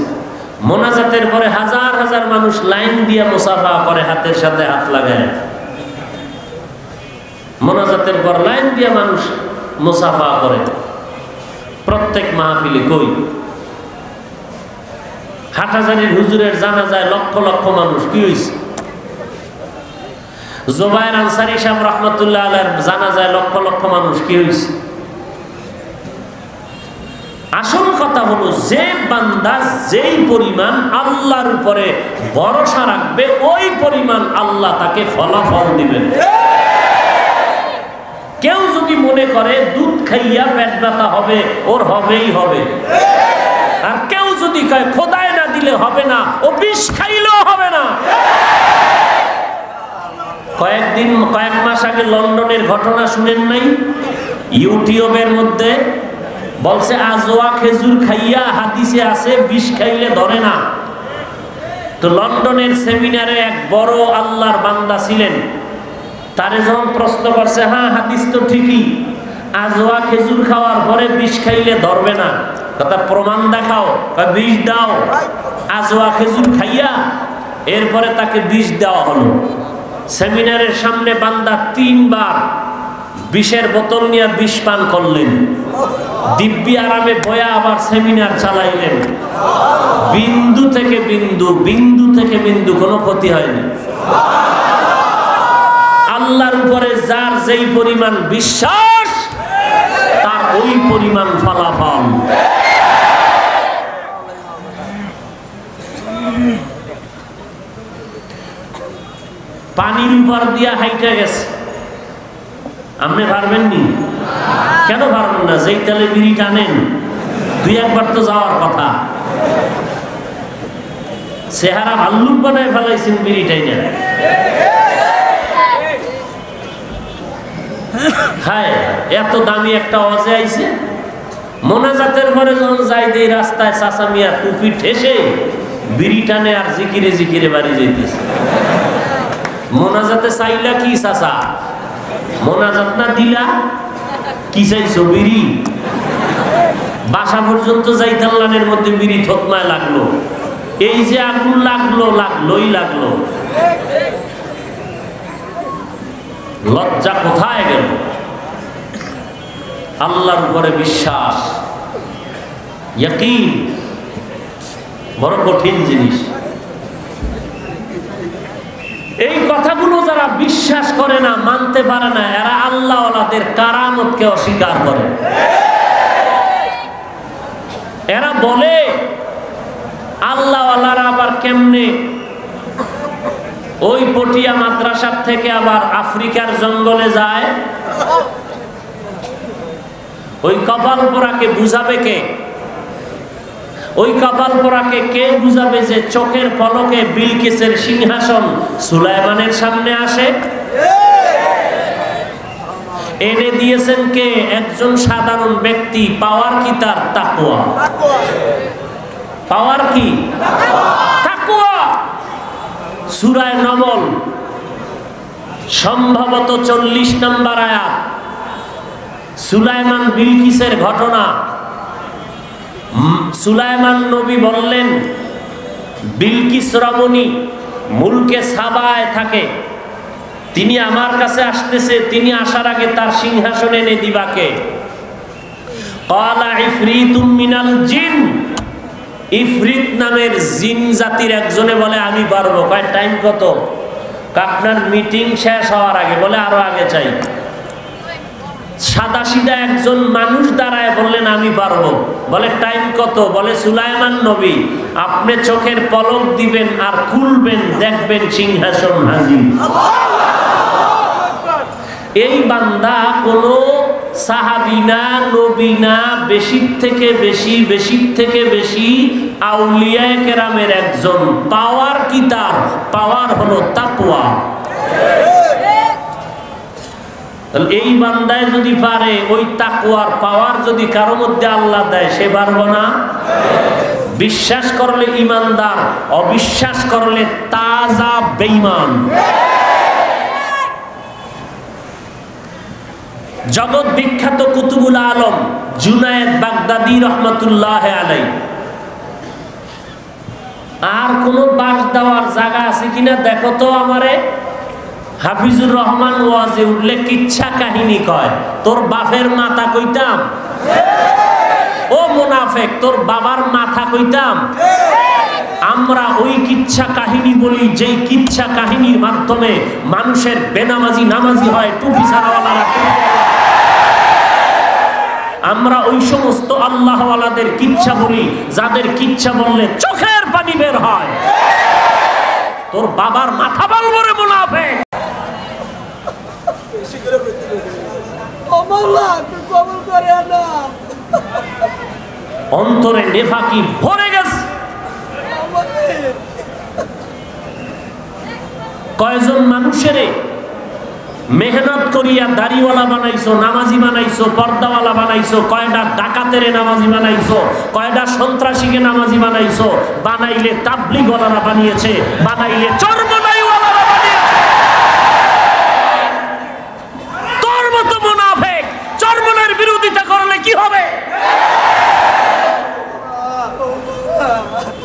মোনাজাতের পরে হাজার হাজার মানুষ লাইন দিয়ে মুসাফা করে, হাতের সাথে হাত লাগায়। মোনাজাতের পর লাইন দিয়ে মানুষ মুসাফা করে প্রত্যেক মাহফিলে। কই হাটহাজারীর হুজুরের জানাজায় লক্ষ লক্ষ মানুষ, কি হয়েছে? জোবায়ের আনসারী সাহেব রহমতুল্লাহ আলাইহির জানাজায় লক্ষ লক্ষ মানুষ, কি হয়েছে? আসল কথা হলো, যে বান্দা যেই পরিমাণ আল্লাহর উপরে ভরসা রাখবে, ওই পরিমাণ আল্লাহ তাকে ফলাফল দিবেন। কেউ যদি মনে করে দুধ খাইয়া পেট ব্যথা হবে, ওর হবেই হবে। আর কেউ যদি কয় খোদায় না দিলে হবে না, ও বিষ খাইলেও হবে না। কয়েক মাস আগে লন্ডনের ঘটনা শুনেন নাই? ইউটিউবের মধ্যে বলছে আজওয়া খেজুর খাইয়া হাদিসে আছে বিষ খাইলে ধরে না। তো লন্ডনের সেমিনারে এক বড় আল্লাহর বান্দা ছিলেন, তারে যখন প্রশ্ন করছে, হ্যাঁ হাদিস তো ঠিকই, আজওয়া খেজুর খাওয়ার পরে বিষ খাইলে ধরবে না, কথা প্রমাণ দেখাও। বিষ দাও। আজওয়া খেজুর খাইয়া এরপরে তাকে বিষ দেওয়া হলো। সেমিনারের সামনে বান্দা 3 বার বিষের বোতল নিয়ে বিষ পান করলেন। দিব্যি আরামে বয়া আবার সেমিনার চালাইলেন। বিন্দু থেকে বিন্দু কোনো ক্ষতি হয়নি। আল্লাহর উপরে যার যেই পরিমাণ বিশ্বাস, তার ওই পরিমাণ ফলাফল। পানির উপর দিয়া হাইটা গেছে, আপনি পারবেননি? কেন পারবেন না? যেই তালে বিড়ি টানেন, 2-1 বার তো যাওয়ার কথা। চেহারা ভাল্লুক বানায় ফেলাইছেন বিড়িটাই না। হায়, এত দামি একটা ওয়াজে আইছে, মোনাজাতের পরে যখন যাই দেই রাস্তায়, চাচা মিয়া টুপি ঠেসে বিড়ি টানে আর জিকিরে জিকিরে বাড়ি যাইতেছে। মোনাজাতে চাইলা কি চাচা? মোনাজাত না দিলা, কি চাইছো? বিড়ি। বাসা পর্যন্ত যাইতাল্লানের মধ্যে বিড়ি থতমায় লাগলো। এই যে আগুন লাগলোই লাগলো। লজ্জা কোথায় গেল? আল্লাহর উপরে বিশ্বাস, ইয়াকিন বড় কঠিন জিনিস। এই কথাগুলো যারা বিশ্বাস করে না, মানতে পারে না, এরা আল্লাহ ওয়ালাদের কারামতকে অস্বীকার করে। এরা বলে আল্লাহ ওয়ালারা আবার কেমনে ওই পটিয়া মাদ্রাসার থেকে আবার আফ্রিকার জঙ্গলে যায়? ওই কপাল পোড়াকে বুঝাবে কে? ওই কপাল পোড়াকে কে বুঝাবে যে চোখের পলকে বিলকিসের সিংহাসন সুলাইমানের সামনে আসে? এনে দিয়েছেন কে? একজন সাধারণ ব্যক্তি। পাওয়ার কি তার? তাকওয়া। পাওয়ার কি? তাকওয়া। সূরা নমল সম্ভবত 40 নম্বর আয়াত, সুলাইমান বিলকিসের ঘটনা। সুলাইমান নবী বললেন, বিলকিস রমণী মুলকে সাবায় থাকে, তিনি আমার কাছে আসতেছে, তিনি আসার আগে তার সিংহাসন এনে দিবাকে। ক্বালা ইফরিতুম মিনাল জিন, ইফরিত নামের জিন জাতির একজনে বলে আমি পারবো। কয় টাইম কত? আপনার মিটিং শেষ হওয়ার আগে। বলে আরো আগে চাই। সাদা সিধা একজন মানুষ দাঁড়ায় বললেন আমি পারবো। বলে টাইম কত? বলে সুলাইমান নবী, আপনি চোখের পলক দিবেন আর খুলবেন, দেখবেন সিংহাসন হাজির। এই বান্দা কোন সাহাবী না, নবী না, বেশির থেকে বেশি আউলিয়ায়ে কেরামের একজন। পাওয়ার কি তার? পাওয়ার হলো তাকওয়া। এই বান্দায় যদি পারে, ওই তাকওয়ার পাওয়ার যদি কারো মধ্যে আল্লাহ দেয়, সে পারবো না? বিশ্বাস করলে ইমানদার, অবিশ্বাস করলে তাজা বেঈমান। জগৎ বিখ্যাত কুতুবুল আলম জুনায়েদ বাগদাদি রহমতুল্লাহ আলাইহি, আর কোন বাস দেওয়ার জায়গা আছে কিনা দেখো তো আমারে। হাফিজুর রহমান ওয়াজে উঠলে কিচ্ছা কাহিনী কয়, তোর বাপের মাথা কইতাম? ও মুনাফেক, তোর বাবার মাথা কইতাম? আমরা ওই কিচ্ছা কাহিনী বলি যেই কিচ্ছা কাহিনীর মাধ্যমে মানুষের বেনামাজি নামাজি হয়, টুপি ছাড়াওয়ালারা। আমরা ওই সমস্ত আল্লাহওয়ালাদের কিচ্ছা বলি যাদের কিচ্ছা বললে চোখের পানি বের হয়। তোর বাবার মাথা বলবো রে মুনাফেক। অন্তরে নেফাকি ভরে গেছে। কয়জন মানুষের মেহনত করিয়া দাড়িওয়ালা বানাইছো, নামাজি বানাইছো, পর্দাওয়ালা বানাইছো, কয়টা ডাকাতের নামাজি বানাইছো, কয়টা সন্ত্রাসীকে নামাজি বানাইছো। বানাইলে তাবলীগওয়ালারা বানিয়েছে, বানাইলে চরমনাইওয়ালারা বানিয়েছে। তোর মতো মুনাফিক চরমনের বিরোধিতা করলে কি হবে?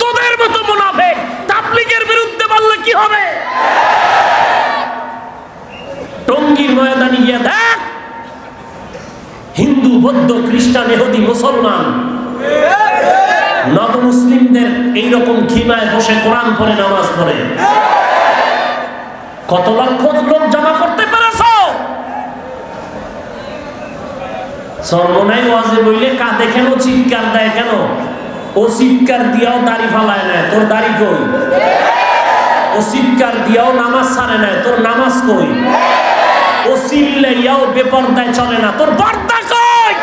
তোদের মতো মুনাফিক তাবলীগের বিরুদ্ধে বললে কি হবে? টঙ্গীর ময়দানে গিয়ে দেখ, হিন্দু, বৌদ্ধ, খ্রিস্টান, ইহুদি, মুসলমান নবমুসলিমদের এইরকম খিমায় বসে কোরআন পড়ে, নামাজ পড়ে। কত লক্ষ লোক জমা করতে পেরেছো? সর্বনাই ওয়াজে বইলে কাঁদে কেন, চিৎকার দেয় কেন? ও চিৎকার দিয়াও দাড়ি ফালায় না, তোর দাড়ি কই? ও চিৎকার দিয়াও নামাজ ছাড়ে না, তোর নামাজ কই? ও চিল্লাইয়াও বেপরদায় চলে না, তোর পর্দা কই?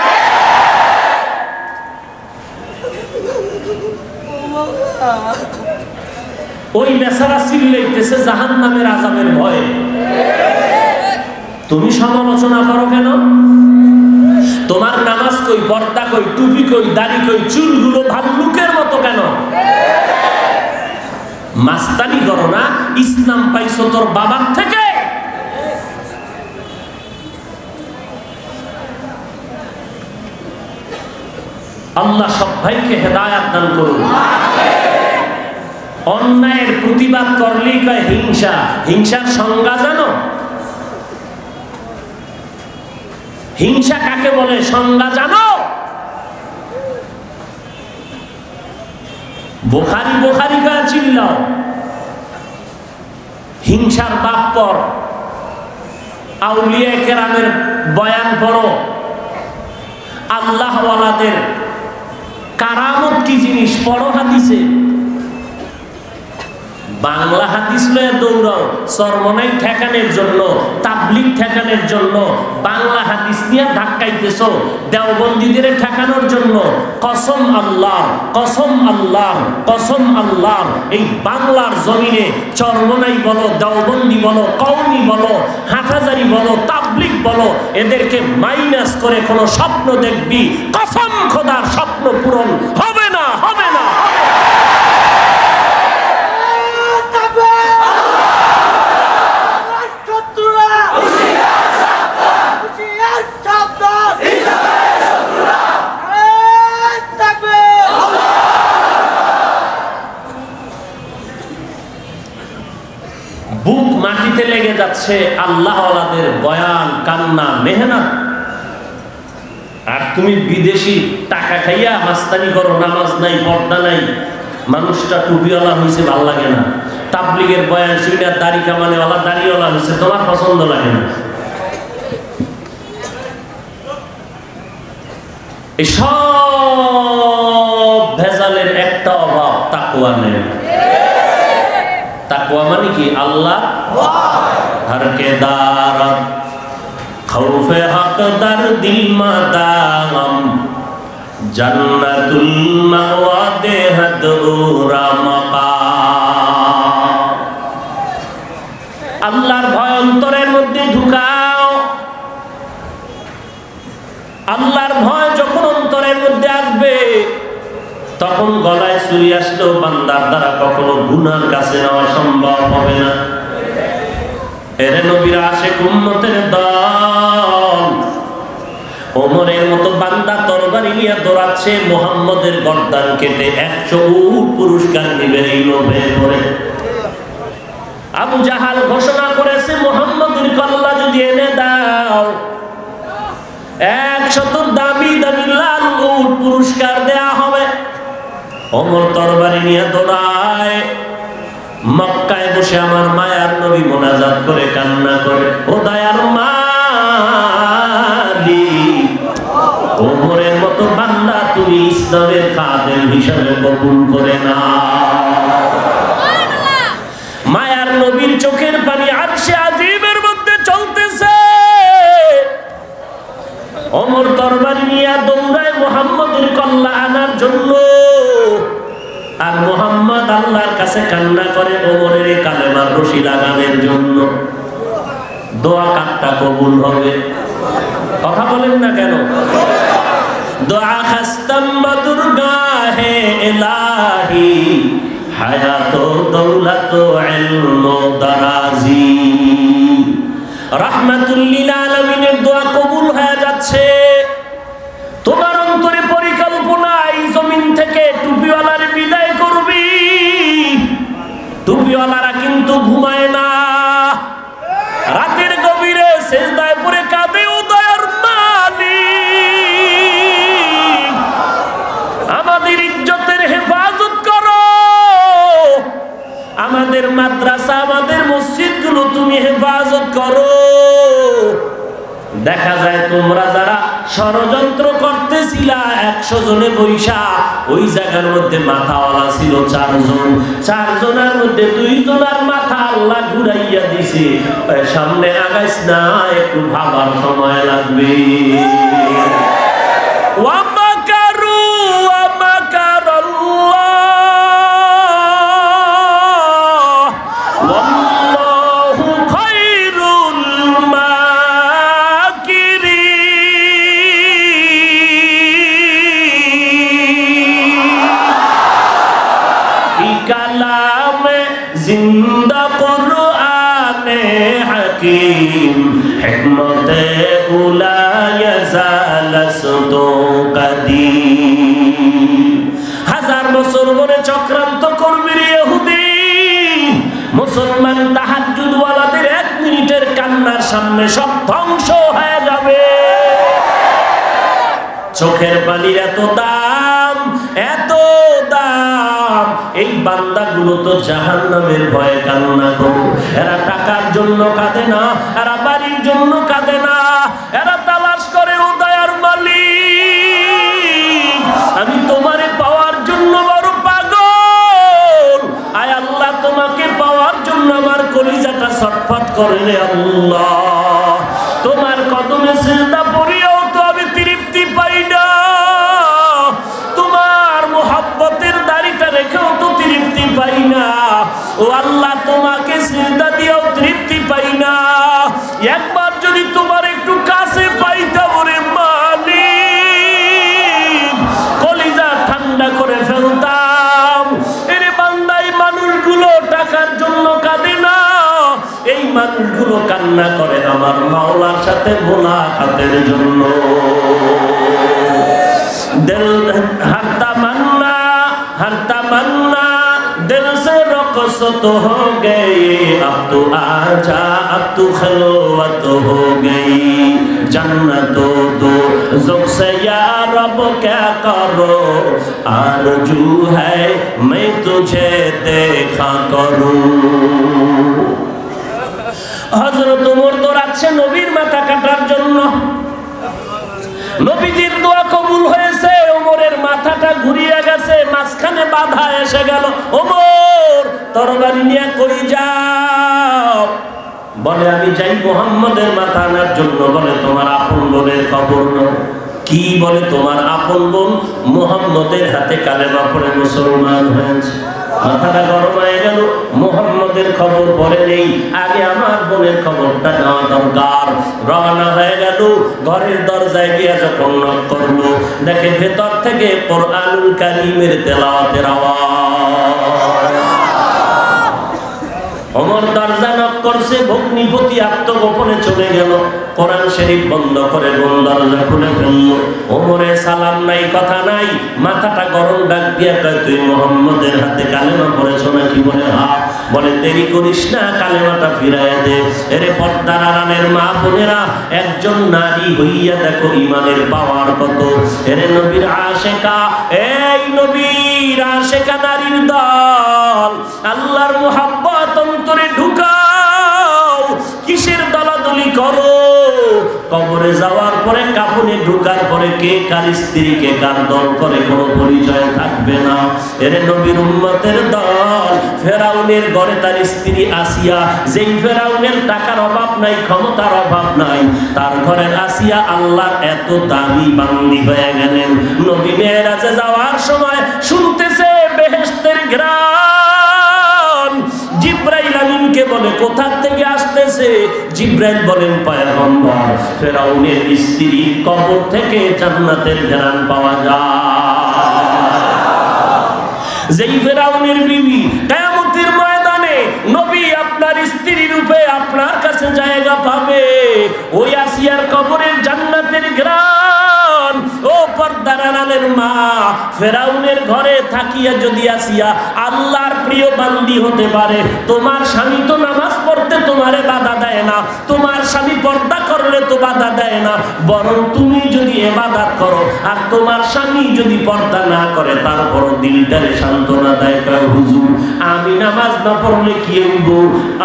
ওই বেচারা চিল্লাইতেছে জাহান্নামের আযাবের ভয়ে। তুমি সমালোচনা করো কেন? তোমার নামাজ কই, পর্দা কই, টুপি কই, দাড়ি কই, চুলগুলো ভাল্লুকের মতো কেন? মাস্তানি করো না। ইসলাম পাইছো তোর বাবার থেকে। আল্লাহ সব ভাইকে হেদায়াত দান করুন। অন্যায়ের প্রতিবাদ করলেই কয় হিংসা। হিংসার সংজ্ঞা জানো? হিংসা কাকে বলে সংজ্ঞা জানো? বুখারী বুখারী কয়া চিল্লাও। হিংসার বাপ পর, আউলিয়া কেরামের বয়ান পড়ো, আল্লাহ ওয়ালাদের কারামত কি জিনিস পড়ো হাদিসে। বাংলা হাদিস লয়ে দৌড়াও সরমনাই ঠেকানোর জন্য, তাবলিগ ঠেকানোর জন্য, বাংলা হাদিস নিয়ে ধাক্কাইতেছো দেওবন্দীদের ঠেকানোর জন্য। কসম আল্লাহ, কসম আল্লাহ, কসম আল্লাহ, এই বাংলার জমিনে চরমনাই বলো, দেওবন্দি বলো, কওমি বলো, হাটহাজারি বলো, তাবলিগ বলো, এদেরকে মাইনাস করে কোনো স্বপ্ন দেখবি, কসম খোদার স্বপ্ন পূরণ হবে না, হবে না। বুক মাটিতে লেগে যাচ্ছে আল্লাহ ওয়ালাদের বয়ান, কান্না, মেহনত। আর তুমি বিদেশি টাকা খাইয়া মাস্তানি করো, নামাজ নাই, পর্দা নাই, মানুষটা টুপিওয়ালা হয়েছে ভাল লাগে না, তাবলিগের বয়ান শুনে দাড়ি কামানেওয়ালা দাড়িওয়ালা হয়েছে তোমার পছন্দ লাগে না। এই সব ভেজালের একটা অভাব, তাকওয়া নেই। তাকওয়া মানে কি? আল্লাহ হর কে দারত খৌফে হক দার দিল মাদাম জান্নাতুল মাওয়া দেহদ উরা মাকাম। আল্লাহর ভয় অন্তরের মধ্যে ঢুকাও। আল্লাহর ভয় যখন অন্তরের মধ্যে আসবে, তখন গলায় ছুরি আসলেও বান্দার দ্বারা কখনো গুনার কাছে নেওয়া সম্ভব হবে না। এরে নবীর আশিক উম্মতের দল, ওমরের মতো বান্দা তরবারি নিয়ে দৌড়াচ্ছে, মুহাম্মদের গর্দান কেটে 100 উট পুরস্কার নিবে এই লোভে পড়ে। আবু জাহাল ঘোষণা করেছে, মুহাম্মদের কল্লা যদি এনে দাও 100 দামি দামি লাল উট পুরস্কার দেয়া হবে। ওমর তরবারি নিয়ে দৌড়ায়, মক্কায় বসে আমার মায়ার নবী মোনাজাত করে কান্না করে, ও দয়ার মালিক, ওমরের মতো বান্দা তুমি ইসলামের খাদেম হিসাবে কবুল করে না। মায়ার নবীর চোখের পানি আরশে আজিমের মধ্যে চলতেছে। ওমর তরবারি নিয়ে দৌড়ায় মুহাম্মদের কল্লা আনার জন্য, আর মুহাম্মদ আল্লাহর কাছে কান্না করে ওমরের এই কালেমার রশি লাগানোর জন্য। দোয়া কাটটা কবুল হবে? কথা বলেন না কেন? দোয়া খাস্তাম বদুরগাহে ইলাহি হায়াত দৌলত ইলম দারাজি। রাহমাতুল লিল আলামিনের দোয়া কবুল হয়ে যাচ্ছে। তোমার অন্তরে পরিকল্পনা এই জমিন থেকে টুপিওয়ালার বিদায় করবি। টুপিওয়ালারা কিন্তু ঘুমায় না, রাতের গভীরে সেজদায় পড়ে কাঁদে, ও দয়ার মালিক, আমাদের ইজ্জতের হেফাজত করো, আমাদের মাদ্রাসা, আমাদের মসজিদগুলো তুমি হেফাজত করো। দেখা যায় তোমরা যারা ষড়যন্ত্র করতেছিলা 100 জনে বৈশা, ওই জায়গার মধ্যে মাথাওয়ালা ছিল 4 জন। 4 জনের মধ্যে 2 জনের মাথা আল্লাহ ঘুরাইয়া দিছে। সামনে আগাইস না, একটু ভাবার সময় লাগবে। ওয়ামাকারু ওয়ামাকারাল্লাহ ওয়াল্লাহু খায়রুল কালামে জিন্দা কুরআনে হাকিম হিকমতে উলা ইয়াজালাসতু কদিম। মুসলমানে চক্রান্ত করবি রে ইহুদি। মুসলমান তাহাজ্জুদওয়ালাদের 1 মিনিটের কান্নার সামনে সব ধ্বংস হয়ে যাবে। চোখের পানির এত দাম, এত দাম, এই বান্দাগুলো তো জাহান্নামের ভয়ে কান্না করে। এরা টাকার জন্য কাঁদে না, এরা বাড়ির জন্য কাঁদে না, এরা তালাশ করে ও দয়ার মালিক, আমি তোমারে পাওয়ার জন্য বড় পাগল। আয় আল্লাহ, তোমাকে পাওয়ার জন্য আমার কলিজাটা ছটফট করে রে আল্লাহ। তোমার কদমে সিজদা পড়িয়াও তো আমি তৃপ্তি পাই না, তোমার মুহাব্বতের দাড়িটা রেখেও তো তৃপ্তি পাই না। ও আল্লাহ, তোমাকে সিজদা দিয়েও তৃপ্তি পাই না। একবার যদি তোমার একটু কাছে পাইতাম রে মালিক, কলিজা ঠান্ডা করে ফেলতাম। এরে বান্দা, এই মানুষগুলো টাকার জন্য কাঁদে না, এই মানুষগুলো কান্না করে আমার মাওলার সাথে মোলাকাতের জন্য। দিল হর তামান্না दिल से रुखसत हो गई, अब तो आजा, अब तो खलवत हो गई। जन्नत दो ज़ुख से या रब क्या करो, आरज़ू है मैं तुझे देखा करूं। हज़रत उमर दौड़ाচ্ছে নবীর মাথা কাটার জন্য। নবীজির দোয়া কবুল হয়েছে, ওমরের মাথাটা ঘুরিয়ে গেছে, মাঝখানে বাধা এসে গেল। ওমর, তরবারি নিয়ে কই যাও? বলে আমি যাই মুহাম্মদের মাথা আনার জন্য। বলে তোমার আপন বোনের খবর নাও। কি? বলে তোমার আপন বোন মুহাম্মদের হাতে কালেমা পড়ে মুসলমান হয়েছে। মাথাটা গরম হয়ে গেল, মুহাম্মদের খবর পরে নেই, আগে আমার বোনের খবরটা নেওয়া দরকার। রওনা হয়ে গেল, ঘরের দরজায় গিয়ে যখন নক করলো, দেখে ভেতর থেকে কোরআনুল কারীমের তেলাওয়াতের আওয়াজ। ওমর দরজা নক করছে, ভগ্নিপতি আত্মগোপনে চলে গেল, কোরআন শরীফ বন্ধ করে বোন দরজা খুলে ফেললো। ওমরে সালাম নাই, কথা নাই, মাথাটা গরম, ডাক দিয়ে কয় তুই মুহাম্মদের হাতে কালেমা পড়েছ নাকি? বলে হ্যাঁ। বলে দেরি করিস না, কালেমাটা ফিরাইয়া দে। এরে পর্দার আড়ালের মা বোনেরা, একজন নারী হইয়া দেখো ইমানের পাওয়ার কত। এরে নবীর আশেকা, এই নবীর আশেকা নারীর দল, আল্লাহর মুহাব্বত অন্তরে ঢুকাও। কিসের দলাদলি করো? কবরে যাওয়ার পরে, কাফনে ঢুকার পরে কে কার স্ত্রী, কে কার দল করে কোনো পরিচয় থাকবে না। এর নবীর উম্মতের দল, ফেরাউনের ঘরে তার স্ত্রী আসিয়া, যেই ফেরাউনের টাকার অভাব নাই, ক্ষমতার অভাব নাই, তার ঘরের আসিয়া আল্লাহর এত দামি বান্দি হয়ে গেলেন। নবী মেরাজে যাওয়ার সময় শুনতেছে বেহেশতের ঘ্রাণ। জিব্রাইল আমিনকে বলে কোথা থেকে আসতেছে? জিব্রাইল বলেন পয়গম্বর, ফেরাউনের স্ত্রী কবর থেকে জান্নাতের ঘ্রাণ পাওয়া যায়। যেই ফেরাউনের বিবি কিয়ামতের ময়দানে নবী আপনার স্ত্রী রূপে আপনার কাছে জায়গা পাবে, ওই আসিয়ার কবরের জান্নাতের ঘ্রাণ। ও পর্দার আড়ালের মা, ফেরাউনের ঘরে থাকিয়া যদি আসিয়া আল্লাহর প্রিয় বান্দি হতে পারে, তোমার স্বামী তো নামাজ পড়তে তোমারে বাধা দেয় না, তোমার স্বামী পর্দা করলে তো বাধা দেয় না, বরং তুমি যদি ইবাদত করো আর তোমার স্বামী যদি পর্দা না করে, তারপরও দিলটারে সান্ত্বনা দেয়, কয় হুজুর আমি নামাজ না পড়লে কি হইব?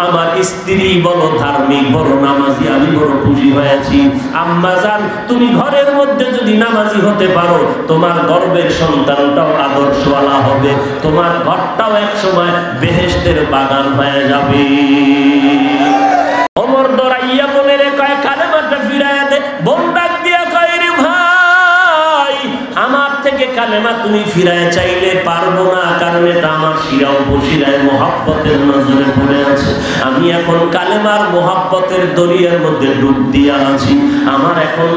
আমার স্ত্রী বড় ধার্মিক, বড় নামাজি, আমি বড় খুশি হয়েছি। আম্মা জান, তুমি ঘরের মধ্যে যদি নামাজি হতে পারো, তোমার গর্বের সন্তানটাও আদর্শওয়ালা হবে, তোমার ঘরটাও এক সময় বেহেশতের বাগান হয়ে যাবে। ওমর দৌড়াইয়া বোনের কয় কালেমাটা ফিরাইয়া দে। বোন ডাক দিয়া কয় রে ভাই, আমার থেকে কালেমা তুমি ফিরাইয়া চাইলে পারবো না, কারণ এটা আমার শিরা উপশিরায় মহাব্বতের নজরে পড়ে আছে। আমি এখন এখন কালেমার মোহাব্বতের দরিয়ার মধ্যে ডুব দিয়ে আছি। আমার এখন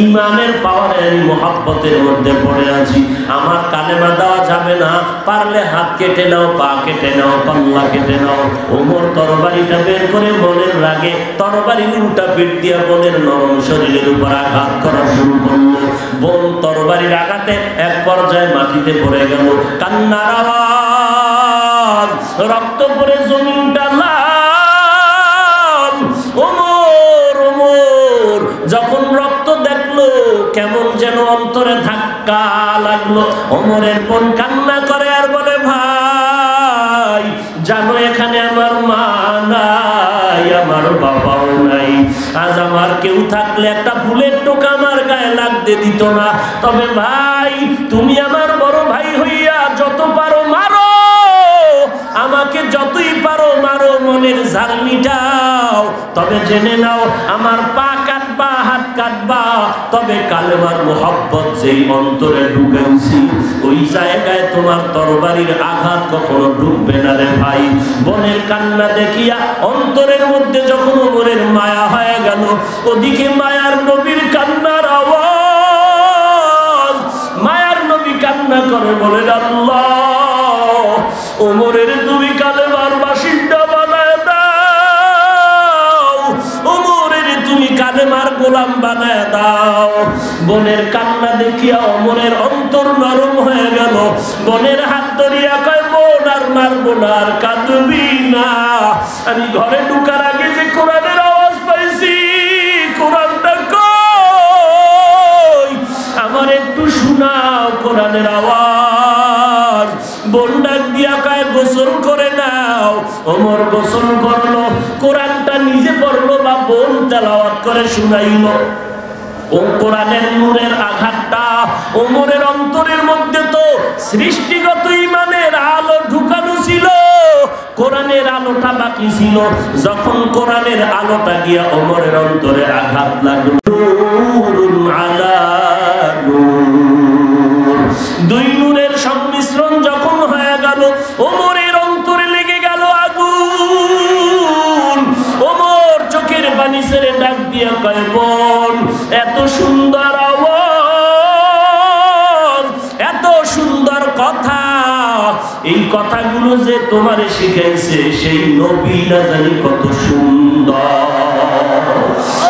ইমানের পাওয়ারে আমি মোহাব্বতের মধ্যে পড়ে আছি। আমার কালেমা দেওয়া যাবে না, পারলে হাত কেটে নাও, পা কেটে নাও, পাল্লা কেটে নাও। ওমর তরবারিটা বের করে বোনের রাগে তরবারির উল্টা পিঠ দিয়া বোনের নরম শরীরের উপর আঘাত করা শুরু করলো। বোন তরবারির আঘাতে এক পর্যায়ে মাটিতে পড়ে গেল। কান্নার আওয়াজ, রক্ত পড়ে জমিনটা লাল। ওমর ওমর যখন রক্ত দেখলো কেমন যেন অন্তরে ধাক্কা লাগলো। ওমরের বোন কান্না করে আর বলে, ভাই জানো এখানে আমার মা নাই, আমার বাবাও নাই। আজ আমার কেউ থাকলে একটা ফুলের টোকা আমার গায়ে লাগতে দিত না। তবে ভাই তুমি আমার বড় ভাই হইয়া যত পারো মারো, আমাকে যতই পারো মারো, মনের ঝাল মিটাও। তবে জেনে নাও আমার পা কাটবা, হাত কাটবা, তবে কালেমার মোহাব্বত যেই অন্তরে ঢুকেছি ওই জায়গায় তোমার তরবারির আঘাত কখনো ঢুকবে না রে ভাই। বোনের কান্না দেখিয়া অন্তরের মধ্যে যখন ওমরের মায়া হয়ে গেল, ওদিকে মায়ার নবীর কান্নার আওয়াজ। মায়ার নবী কান্না করে বলেন, আল্লাহ ওমরের তুমি কালেমার বাসিন্দা বানায় দাও, ওমরের তুমি কালেমার গোলাম বানায় দাও। বোনের কান্না দেখিয়া ওমরের অন্তর নরম হয়ে গেল। বোনের হাত ধরিয়া কয়, বোন আর মারবো না, আর কাঁদবি না। আমি ঘরে ঢুকার আগে যে কোরআনের আওয়াজ পাইছি, কোরআনটা কই আমার একটু শোনাও কোরআনের আওয়াজ। বোন ডাক দিয়া কয়, গোসল করে নাও। ওমর গোসল করলো, কোরআনটা নিজে পড়লো বা বোন তেলাওয়াত করে শুনাইলো। ও কোরআনের নূরের আঘাতটা ওমরের অন্তরের মধ্যে তো সৃষ্টিগত ঈমানের আলো ঢুকানো ছিল, কোরআনের আলোটা বাকি ছিল। যখন কোরআনের আলোটা গিয়া ওমরের অন্তরে আঘাত লাগলো, নূরুন আলা নূর, দুই নূরের সংমিশ্রণ যখন হয়ে গেল, ওমরের অন্তরে লেগে গেল আগুন। ওমর চোখের পানি ছেড়ে ডাক দিয়া কয়, বোন এত সুন্দর আওয়াজ, এত সুন্দর কথা, এই কথাগুলো যে তোমারে শিখাইছে সেই নবী না জানি কত সুন্দর।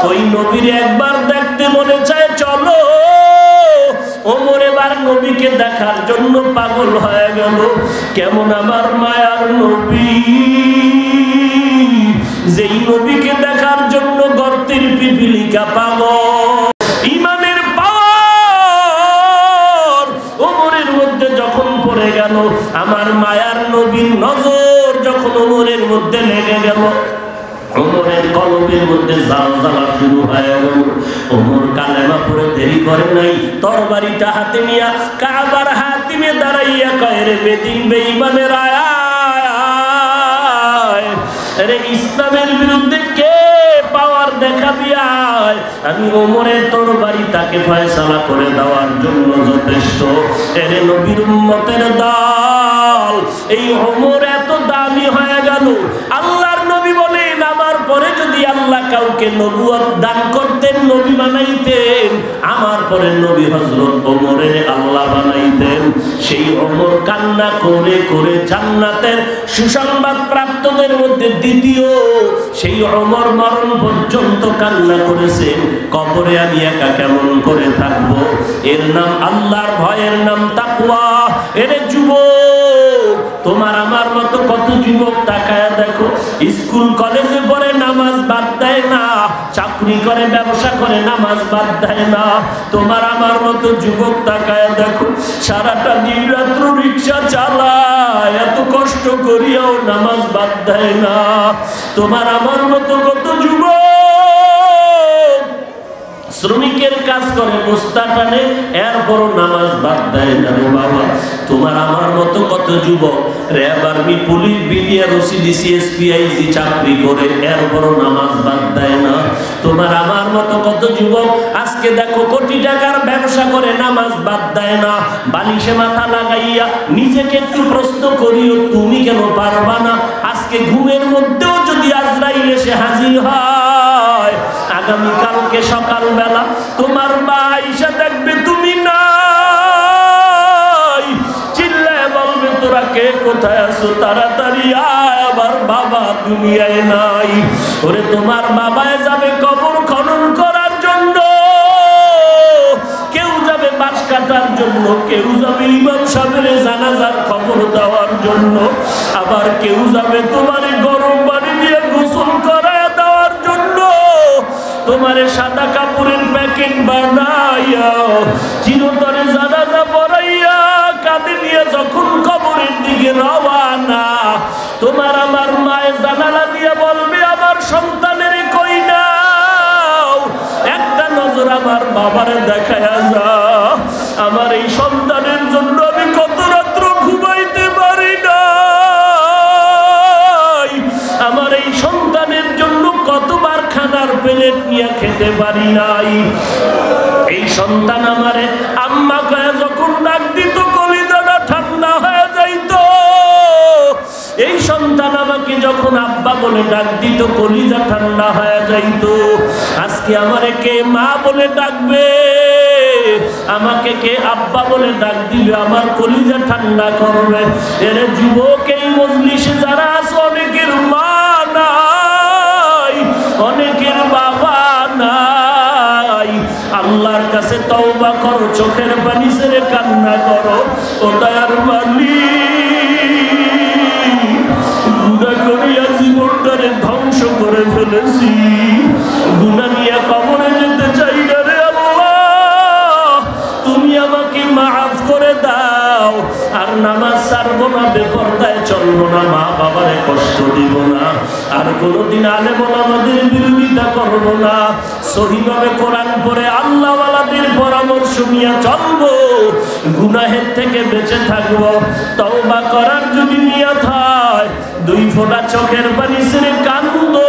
ওই নবীর একবার দেখতে মনে চায়, চলো। ওমর এবার নবীকে দেখার জন্য পাগল হয়ে গেল। কেমন আমার মায়ার নবী, যেই নবীকে দেখার জন্য গর্তের পিপিলিকা পাগল। ইমানের পাওয়ার ওমরের মধ্যে যখন পড়ে গেল, আমার মায়ার নবীর নজর যখন ওমরের মধ্যে লেগে গেল, ওমরের কলবের মধ্যে জ্বালা শুরু হয়ে গেল। ওমর কালেমা পড়ে দেরি করে নাই, তরবারিটা হাতে নিয়া কাবার হাতিমে দাঁড়াইয়া কয়, রে বেদিন বেঈমানের আয়, রে ইসলামের বিরুদ্ধে কে পাওয়ার দেখাবি আয়। আমি ওমরের তরবারি তাকে ফয়সালা করে দেওয়ার জন্য যথেষ্ট। এরে নবীর উম্মতের দল, এই ওমর এত দামি হয়ে গেল। আল্লাহর নবী বলেন, আমার পরে যদি আল্লাহ কাউকে নবুয়ত দান করতেন, নবী বানাইতেন, আমার পরে নবী হযরত ওমরের আল্লাহ বানাইতেন। সেই ওমর কান্না করে করে জান্নাতের সুসংবাদ প্রাপ্তদের মধ্যে দ্বিতীয়। সেই ওমর মরণ পর্যন্ত কান্না করেছেন, কবরে আমি একা কেমন করে থাকবো। এর নাম আল্লাহর ভয়ের নাম তাকওয়া। এরে যুবক, তোমার আমার মতো কত যুবক তাকায় দেখো, স্কুল কলেজে পড়ে নামাজ বাদ দেয় না, চাকরি করে ব্যবসা করে নামাজ বাদ দেয় না। তোমার আমার মতো যুবক তাকায় দেখো, সারাটা দিন রাত্র রিক্সা চালায়, এত কষ্ট করিয়াও নামাজ বাদ দেয় না। তোমার আমার মতো কত যুবক শ্রমিকের কাজ করে, বস্তা টানে, এরপরও নামাজ বাদ দেয় না রে বাবা। তোমার আমার মতো কত যুবক RAB, army, police, BDR, OCDC, SPIG চাকরি করে, এরপরও নামাজ বাদ দেয় না। তোমার আমার মতো কত যুবক আজকে দেখো কোটি টাকার ব্যবসা ভরসা করে নামাজ বাদ দেয় না, বালিশে মাথা লাগাইয়া নিজেকে একটু প্রশ্ন করিও, তুমি কেন পারবা না? আজকে ঘুমের মধ্যেও যদি আজরাইল এসে হাজির হয়, আগামীকালকে সকালবেলা তোমার মা আয়েশা দেখবে তুমি নাই, চিল্লায় বলবে তোরা কে কোথায় আছো, তাড়াতাড়ি আয়, আমার বাবা দুনিয়ায় নাই। ওরে তোমার বাবায় যাবে কবর খনন করার জন্য, কেউ যাবে বাঁশ কাটার জন্য, কেউ যাবে ইমাম সাহেবের জানাজার খবর দেওয়ার জন্য, আবার কেউ যাবে তোমার গরম পানি দিয়ে গোসল করায় দেওয়ার জন্য, তোমারে সাদা কাপড়ের প্যাকেট বানাইয়া চিরতরে জানাজা পড়াইয়া কাঁধে নিয়ে যখন কবরের দিকে রওয়ানা, তোমার আমার মায়ের জানালা দিয়ে বলবে আমার সন্তানের কই নাও, একটা নজর আমার বাবারে দেখায়া যা, আমার এই সন্তানের জন্য আমি কত রাত্র ঘুমাইতে পারি না, আমার এই সন্তানের জন্য কতবার খানার প্লেট নিয়ে খেতে পারি নাই। এই সন্তান আমারে আম্মা কয়ে যখন ডাক দিত কলিজাটা ঠান্ডা হয়ে যাইত, এই সন্তান আমাকে যখন আব্বা বলে ডাক দিত কলিজা ঠান্ডা হয়ে যাইত। আজকে আমারে কে মা বলে ডাকবে, আমাকে কে আব্বা বলে ডাক দিবে, আমার কলিজা ঠান্ডা করবে। এর যুবক এই মজলিসে যারা আছে অনেকের মা নাই, অনেকের বাবা নাই, আল্লাহর কাছে তওবা করো, চোখের পানি ছেড়ে কান্না করো। ও দয়ার মালিক, গুনাহ করিয়া জীবনটারে ধ্বংস করে ফেলেছি, গুনাহ নিয়ে কবরে যেতে চাই না রে আল্লাহ, তুমি আমাকে মাফ করে দাও। আর নামাজ ছাড়বো না, বেপরদায় চলবো না, মা বাবারে কষ্ট দিব না, আর কোনোদিন আলেম ওলামাদের বিরোধিতা করবো না, সহিভাবে কোরআন পড়ে আল্লাহওয়ালাদের পরামর্শ নিয়ে চলবো, গুনাহের থেকে বেঁচে থাকবো। তওবা করার যদি নিয়ত হয়, দুই ফোঁটা চোখের পানি ছেড়ে কান্দো,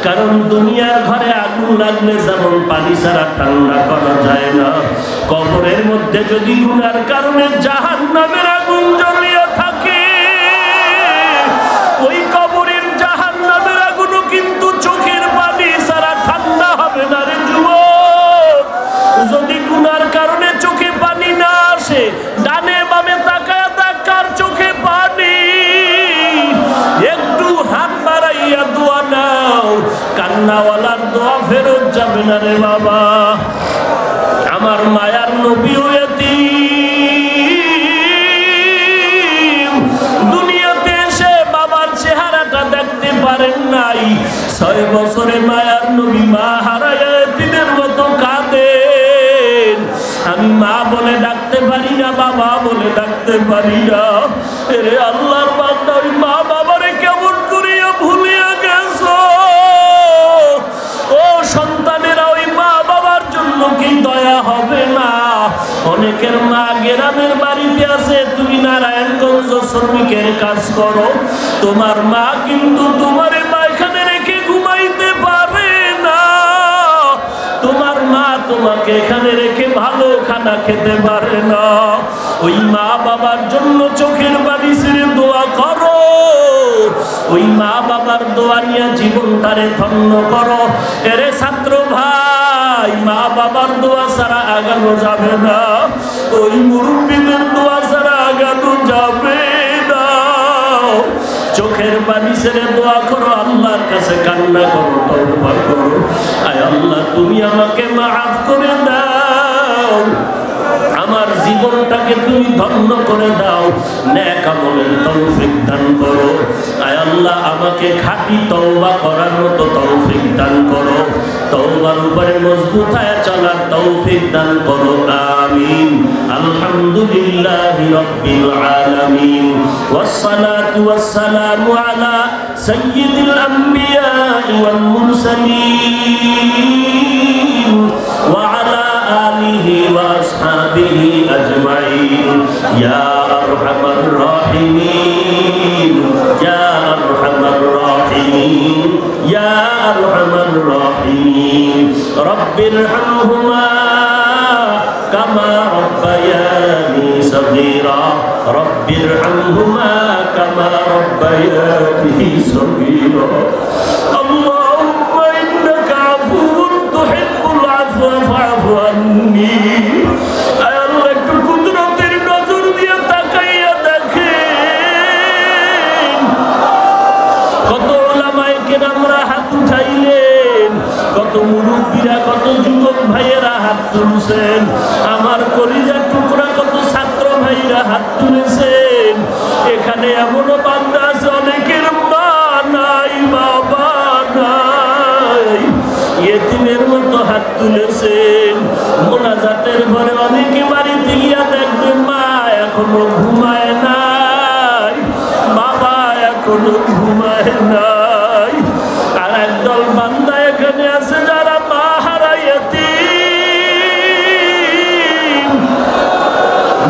কারণ দুনিয়ার ঘরে আগুন লাগলে যেমন পানি ছাড়া ঠান্ডা করা যায় না, কবরের মধ্যে যদি গুনার কারণে জাহান্নামের আগুন জ্বলিয়ে থাকে, ওই কবরের জাহান্নামের আগুনও কিন্তু চোখের পানি ছাড়া ঠান্ডা হবে না রে যুবক। যদি গুনার কারণে চোখে পানি না আসে, ডানে বামে তাকায় তাকার চোখে পানি, একটু হাত বাড়াইয়া দোয়া নাও, কান্নাওয়ালার দোয়া ফেরত যাবে না রে বাবা। আমার মায়ার নবীও এতিম, দুনিয়াতে এসে বাবার চেহারাটা দেখতে পারেন নাই, 6 বছরে মায়ার নবী মা হারায়া এতিমের মতো কাঁদেন। আমি মা বলে ডাকতে পারি না, বাবা বলে ডাকতে পারি না। এরে আল্লাহর বান্দা, ওই মা বাবারে কেমন করিয়া ভুলিয়া গেছো? ও সন্তানেরা, ওই মা বাবার জন্য কি দয়া হবে না? অনেকের মা গ্রামের বাড়িতে আছে, তুমি নারায়ণগঞ্জ শ্রমিকের কাজ করো, তোমার মা কিন্তু তোমার এখানে রেখে ঘুমাইতে পারে না, তোমার মা তোমাকে এখানে রেখে ভালো খানা খেতে পারে না। ওই মা বাবার জন্য চোখের পানি ছেড়ে দোয়া করো, ওই মা বাবার দোয়া নিয়ে জীবনটারে ধন্য করো। এরে ছাত্র ভাই, মা বাবার দোয়া ছাড়া আগানো যাবে না, ওই মুরব্বীদের দোয়া ছাড়া আগানো যাবে না। চোখের পানি ছেড়ে দোয়া করো, আল্লাহর কাছে কান্না করো, তওবা করো, আয় আল্লাহ তুমি আমাকে মাফ করে দাও, আমার জীবনটাকে তুমি ধন্য করে দাও, নেক আমলের তৌফিক দান করো। আয় আল্লাহ আমাকে খাঁটি তওবা করার মতো তৌফিক দান করো, তওবার উপরে মজবুত হয়ে চলার তৌফিক দান করো, আমিন। আলহামদুলিল্লাহি রাব্বিল আলামিন, ওয়াসসালাতু ওয়াসসালামু আলা সাইয়্যিদিল আম্বিয়া ওয়াল মুরসালিন ওয়া আলা আলিহি ওয়া আসহাবিহি আজমাইন, ইয়া আরহামার রাহিমিন, ইয়া আরহামার রাহিমিন, ইয়া আরহামার রাহিমিন। রব্বিরহামহুমা কামা রব্বায়ানি সগীরা রব্বিরহামহুমা কামা রব্বায়ানি সগীরা আল্লাহুম্মা ইন্নাকা আফুউন তুহিব্বুল আফওয়া ফা'ফু আন্নী। আয় আল্লাহ, একটু কুদরতের নজর দিয়ে তাকাইয়া দেখেন কত উলামায়ে কেরামরা হাত উঠাইলেন, কত মুরব্বীরা, কত যুবক ভাইয়েরা হাত তুলছেন, আমার কলিজার টুকরা কত ছাত্র ভাইরা হাত তুলেছেন। এখানে এমনও বান্দা আছে অনেকের মা নাই, বাবা নাই, ইয়েতিমের মতো হাত তুলেছেন। মোনাজাতের ঘরে অনেকে বাড়িতে গিয়া দেখবে মা এখনো ঘুমায় নাই, বাবা এখনো ঘুমায় নাই। আর একদল বান্দা এখানে আছে যারা মা হারাইয়াতি,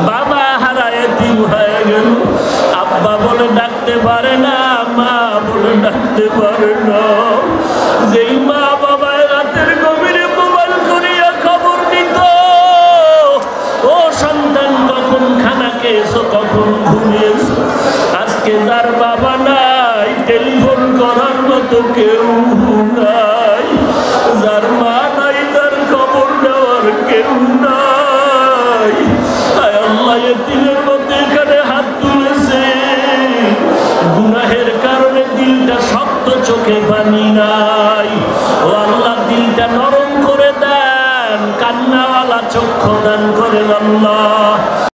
বাবা হারাইয়াতি হয়ে গেল, আব্বা বলে ডাকতে পারে না, মা বলে ডাকতে পারে না। যেই মা বাবা রাতের গভীরে মোবাইল করিয়া খবর নিত, ও সন্তান কখন খানা খেয়েছো, কখন ঘুমিয়েছো। আজকে যার বাবা নাই, টেলিফোন করার মতো কেউ নাই, যার মা নাই, তার খবর নেওয়ার কেউ নাই। আয় আল্লাহ, এতিমের মতো এখানে হাত তুলেছে, গুনাহের কারণে দিলটা শক্ত, চোখে পানি নাই। ও আল্লাহ, দিলটা নরম করে দেন, কান্নাওয়ালা চক্ষু দান করেন আল্লাহ।